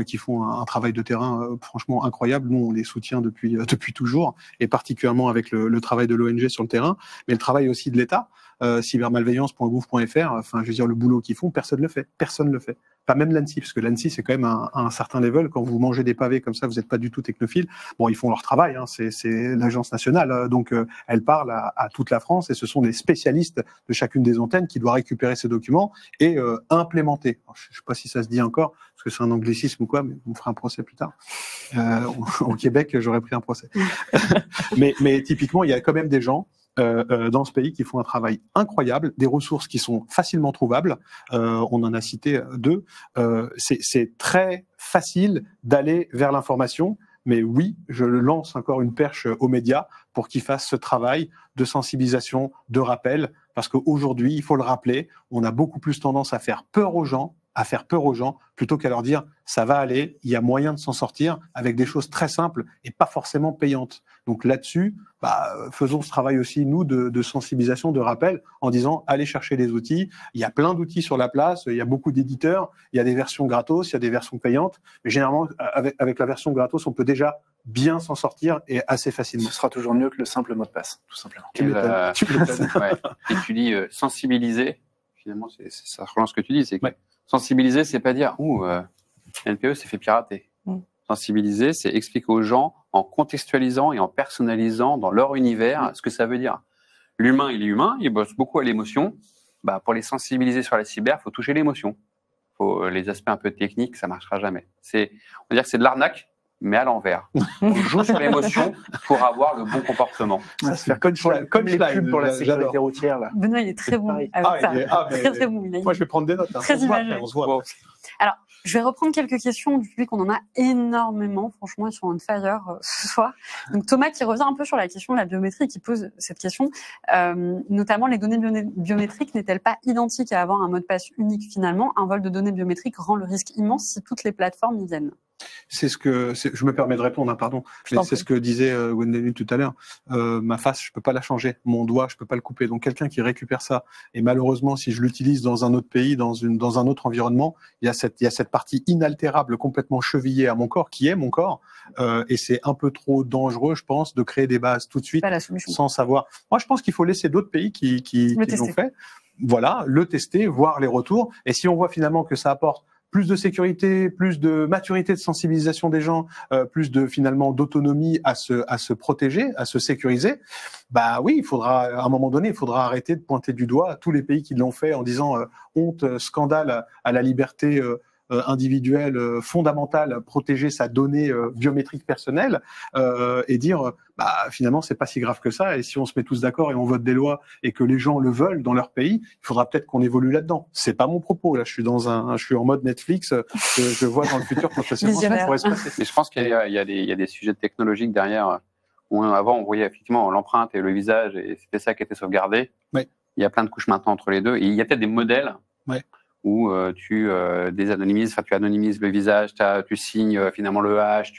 Qui font un travail de terrain franchement incroyable. Nous, on les soutient depuis toujours, et particulièrement avec le travail de l'ONG sur le terrain, mais le travail aussi de l'État, cybermalveillance.gouv.fr. Enfin, je veux dire, le boulot qu'ils font, personne le fait. Pas même l'ANSSI, parce que l'ANSSI, c'est quand même un certain level. Quand vous mangez des pavés comme ça, vous n'êtes pas du tout technophile. Bon, ils font leur travail, hein, c'est l'agence nationale, donc elle parle à toute la France, et ce sont des spécialistes de chacune des antennes qui doivent récupérer ces documents et implémenter. Alors, je ne sais pas si ça se dit encore, parce que c'est un anglicisme ou quoi, mais on fera un procès plus tard. Au Québec, j'aurais pris un procès. mais typiquement, il y a quand même des gens dans ce pays qui font un travail incroyable, des ressources qui sont facilement trouvables. On en a cité deux. C'est très facile d'aller vers l'information, mais oui, je lance encore une perche aux médias pour qu'ils fassent ce travail de sensibilisation, de rappel, parce qu'aujourd'hui, il faut le rappeler, on a beaucoup plus tendance à faire peur aux gens, plutôt qu'à leur dire ça va aller, il y a moyen de s'en sortir avec des choses très simples et pas forcément payantes. Donc là-dessus, faisons ce travail aussi, nous, de sensibilisation, de rappel, en disant allez chercher des outils. Il y a plein d'outils sur la place, il y a beaucoup d'éditeurs, il y a des versions gratos, il y a des versions payantes, mais généralement, avec la version gratos, on peut déjà bien s'en sortir et assez facilement. Ce sera toujours mieux que le simple mot de passe, tout simplement. Ouais. Et tu dis sensibiliser, finalement, ça relance ce que tu dis, c'est que sensibiliser, c'est pas dire NPE s'est fait pirater. Sensibiliser, c'est expliquer aux gens en contextualisant et en personnalisant dans leur univers ce que ça veut dire. L'humain, il est humain, il bosse beaucoup à l'émotion. Pour les sensibiliser sur la cyber, il faut toucher l'émotion. Les aspects un peu techniques, ça marchera jamais. On va dire que c'est de l'arnaque, mais à l'envers. On joue sur l'émotion pour avoir le bon comportement. Ça se fait comme les pubs pour la sécurité routière. Là. Benoît, il est très bon avec ça. Très bon. Moi, je vais prendre des notes. Très imagé. On se voit. Alors, je vais reprendre quelques questions du public. On en a énormément. Franchement, ils sont on fire ce soir. Donc, Thomas qui revient un peu sur la question de la biométrie, qui pose cette question. Notamment, les données biométriques n'est-elle pas identique à avoir un mot de passe unique finalement? Un vol de données biométriques rend le risque immense si toutes les plateformes y viennent. Je me permets de répondre, pardon. Mais c'est ce que disait Gwendoline tout à l'heure. Ma face, je peux pas la changer. Mon doigt, je peux pas le couper. Donc quelqu'un qui récupère ça, et malheureusement, si je l'utilise dans un autre pays, dans un autre environnement, il y a cette partie inaltérable, complètement chevillée à mon corps, qui est mon corps. Et c'est un peu trop dangereux, je pense, de créer des bases tout de suite, sans savoir. Moi, je pense qu'il faut laisser d'autres pays qui l'ont fait. Voilà, le tester, voir les retours. Et si on voit finalement que ça apporte plus de sécurité, plus de maturité de sensibilisation des gens, plus de finalement d'autonomie à se protéger, à se sécuriser. Bah oui, il faudra à un moment donné, il faudra arrêter de pointer du doigt tous les pays qui l'ont fait en disant honte, scandale à la liberté individuelle fondamentale, protéger sa donnée biométrique personnelle et dire bah finalement c'est pas si grave que ça, et si on se met tous d'accord et on vote des lois et que les gens le veulent dans leur pays, il faudra peut-être qu'on évolue là-dedans. C'est pas mon propos, là je suis en mode Netflix, je vois dans le futur quand ça pourrait se passer. Mais je pense qu'il y a des sujets technologiques derrière où avant on voyait effectivement l'empreinte et le visage et c'était ça qui était sauvegardé. Ouais. Il y a plein de couches maintenant entre les deux et il y a peut-être des modèles où tu désanonymises, enfin tu anonymises le visage, tu signes finalement le H,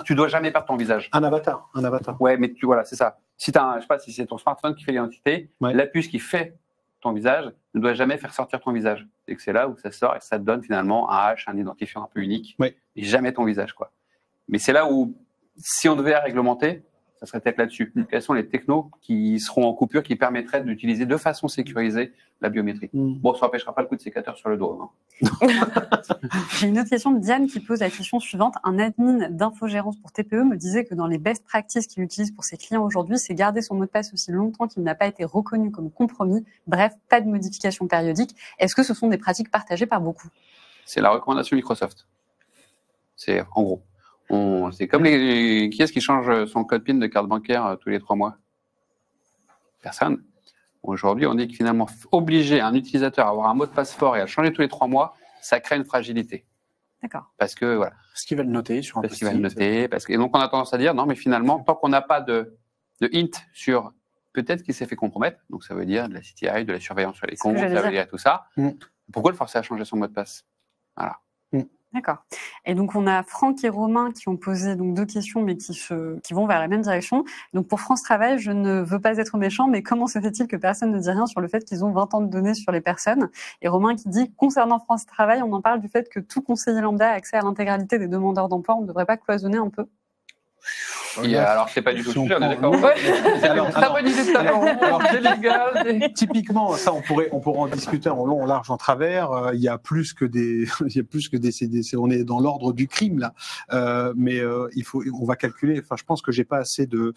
tu dois jamais perdre ton visage. Un avatar. Ouais, mais voilà, c'est ça. Si je sais pas si c'est ton smartphone qui fait l'identité, la puce qui fait ton visage ne doit jamais faire sortir ton visage. Et que c'est là où ça sort et ça te donne finalement un H, un identifiant un peu unique, et jamais ton visage, quoi. Mais c'est là où, si on devait la réglementer, ça serait peut-être là-dessus. Quels sont les technos qui seront en coupure, qui permettraient d'utiliser de façon sécurisée la biométrie? Bon, ça n'empêchera pas le coup de sécateur sur le dos. Hein. J'ai une autre question de Diane qui pose la question suivante. Un admin d'infogérance pour TPE me disait que dans les best practices qu'il utilise pour ses clients aujourd'hui, c'est garder son mot de passe aussi longtemps qu'il n'a pas été reconnu comme compromis. Bref, pas de modification périodique. Est-ce que ce sont des pratiques partagées par beaucoup? C'est la recommandation Microsoft. C'est en gros. C'est comme qui est-ce qui change son code PIN de carte bancaire tous les 3 mois? Personne. Aujourd'hui, on dit que finalement, obliger un utilisateur à avoir un mot de passe fort et à le changer tous les 3 mois, ça crée une fragilité. D'accord. Parce que, voilà. Parce qu'il va le noter sur un post-it. Parce qu'il va le noter. Et donc, on a tendance à dire, non, mais finalement, tant qu'on n'a pas de hint sur peut-être qu'il s'est fait compromettre, donc ça veut dire de la CTI, de la surveillance sur les comptes, ça veut dire tout ça, pourquoi le forcer à changer son mot de passe? Voilà. D'accord. Et donc, on a Franck et Romain qui ont posé donc 2 questions, mais qui vont vers la même direction. Donc, pour France Travail, je ne veux pas être méchant, mais comment se fait-il que personne ne dit rien sur le fait qu'ils ont 20 ans de données sur les personnes? Et Romain qui dit, concernant France Travail, on en parle du fait que tout conseiller lambda a accès à l'intégralité des demandeurs d'emploi. On ne devrait pas cloisonner un peu? Alors, c'est pas du tout le sujet, on est d'accord. Très bonne idée de ta c'est légal. Typiquement, ça, on pourrait en discuter en long, en large, en travers. Il y a plus que des on est dans l'ordre du crime, là. Mais on va calculer. Enfin, je pense que j'ai pas assez de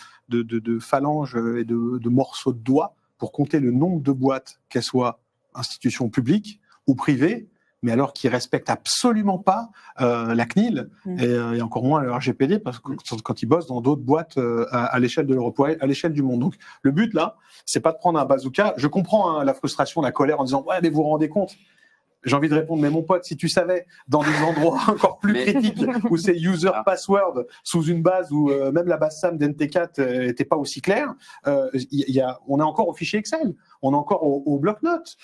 phalanges et de morceaux de doigts pour compter le nombre de boîtes, qu'elles soient institutions publiques ou privées, mais alors qui respectent absolument pas la CNIL et encore moins le RGPD, parce que quand ils bossent dans d'autres boîtes à l'échelle de l'Europe, à l'échelle du monde. Donc le but là, c'est pas de prendre un bazooka. Je comprends la frustration, la colère en disant ouais mais vous vous rendez compte. J'ai envie de répondre, mais mon pote, si tu savais, dans des endroits encore plus critiques, où c'est user password sous une base où même la base SAM d'NT4 n'était pas aussi claire, on est encore au fichier Excel, on est encore au bloc-notes,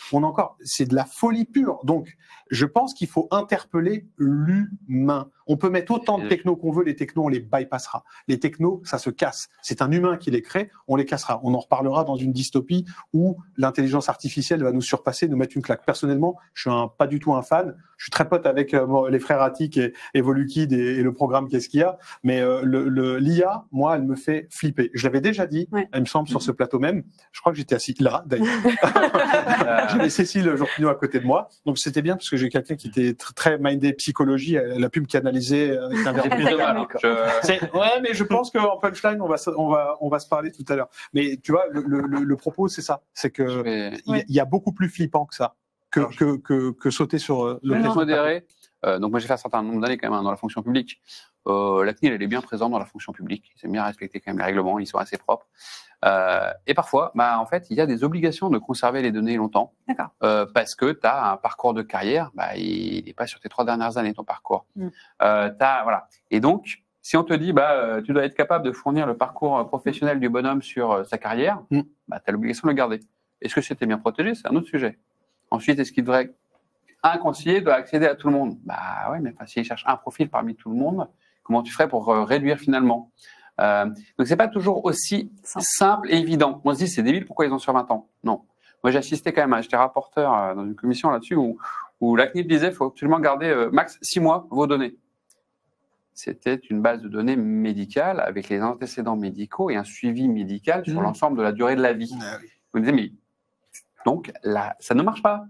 c'est de la folie pure. Donc, je pense qu'il faut interpeller l'humain. On peut mettre autant de technos qu'on veut, les technos, on les bypassera. Les technos, ça se casse. C'est un humain qui les crée, on les cassera. On en reparlera dans une dystopie où l'intelligence artificielle va nous surpasser, nous mettre une claque. Personnellement, je suis pas du tout un fan. Je suis très pote avec les frères Attic et Volukid et le programme Qu'est-ce qu'il y a. Mais l'IA, moi, elle me fait flipper. Je l'avais déjà dit, elle me semble, sur ce plateau même. Je crois que j'étais assis là, d'ailleurs. J'avais Cécile Jourpinot à côté de moi. Donc c'était bien parce que j'ai quelqu'un qui était très mindé psychologie. Elle a pu me canaliser avec un verre de Ouais, mais je pense qu'en punchline, on va se parler tout à l'heure. Mais tu vois, le propos, c'est ça. C'est que il y a beaucoup plus flippant que ça. Que sauter sur le test modéré. Donc moi j'ai fait un certain nombre d'années quand même dans la fonction publique. La CNIL elle est bien présente dans la fonction publique. Ils aiment bien respecter quand même les règlements, ils sont assez propres. Et parfois, en fait, il y a des obligations de conserver les données longtemps. Parce que tu as un parcours de carrière, il n'est pas sur tes 3 dernières années ton parcours. Voilà. Et donc, si on te dit tu dois être capable de fournir le parcours professionnel du bonhomme sur sa carrière, tu as l'obligation de le garder. Est-ce que c'était bien protégé? C'est un autre sujet. Ensuite, est-ce qu'il devrait un conseiller doit accéder à tout le monde? Ouais, mais s'il cherche un profil parmi tout le monde, comment tu ferais pour réduire finalement? Donc c'est pas toujours aussi simple et évident. On se dit c'est débile, pourquoi ils ont sur 20 ans? Non. Moi j'ai assisté quand même, j'étais rapporteur dans une commission là-dessus où la CNIL disait faut absolument garder max 6 mois vos données. C'était une base de données médicale avec les antécédents médicaux et un suivi médical sur l'ensemble de la durée de la vie. Vous me disiez mais donc là, ça ne marche pas.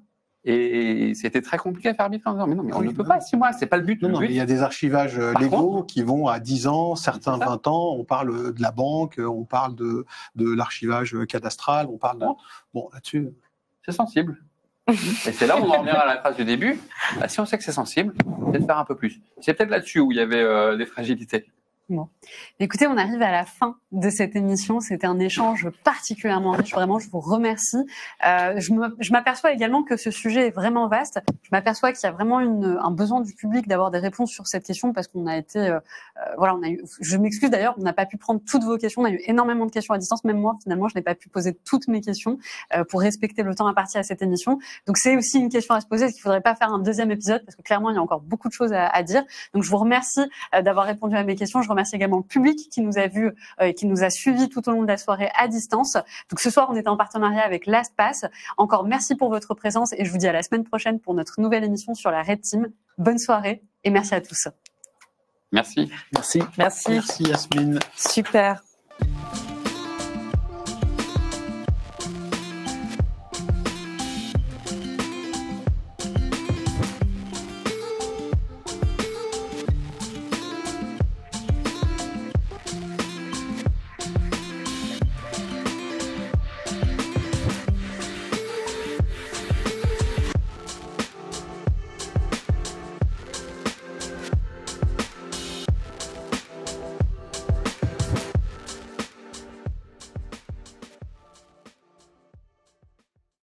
Et c'était très compliqué à faire arbitrer en disant mais non, mais on ne peut pas 6 mois, c'est pas le but. Non, mais il y a des archivages légaux qui vont à 10 ans, certains 20 ans. On parle de la banque, on parle de l'archivage cadastral, on parle de... Bon, là-dessus... C'est sensible. Et c'est là où on en revient à la phrase du début. Bah, si on sait que c'est sensible, peut-être faire un peu plus. C'est peut-être là-dessus où il y avait des fragilités. Bon. Écoutez, on arrive à la fin de cette émission. C'était un échange particulièrement riche. Vraiment, je vous remercie. Je m'aperçois également que ce sujet est vraiment vaste. Je m'aperçois qu'il y a vraiment un besoin du public d'avoir des réponses sur cette question parce qu'on a été, voilà, on a eu. Je m'excuse d'ailleurs, on n'a pas pu prendre toutes vos questions. On a eu énormément de questions à distance. Même moi, finalement, je n'ai pas pu poser toutes mes questions pour respecter le temps imparti à cette émission. Donc, c'est aussi une question à se poser. Est-ce qu'il faudrait pas faire un deuxième épisode parce que clairement, il y a encore beaucoup de choses à dire. Donc, je vous remercie d'avoir répondu à mes questions. Je remercie également le public qui nous a vu et qui nous a suivis tout au long de la soirée à distance. Donc ce soir, on était en partenariat avec LastPass. Encore merci pour votre présence et je vous dis à la semaine prochaine pour notre nouvelle émission sur la Red Team. Bonne soirée et merci à tous. Merci. Merci Yasmine. Super.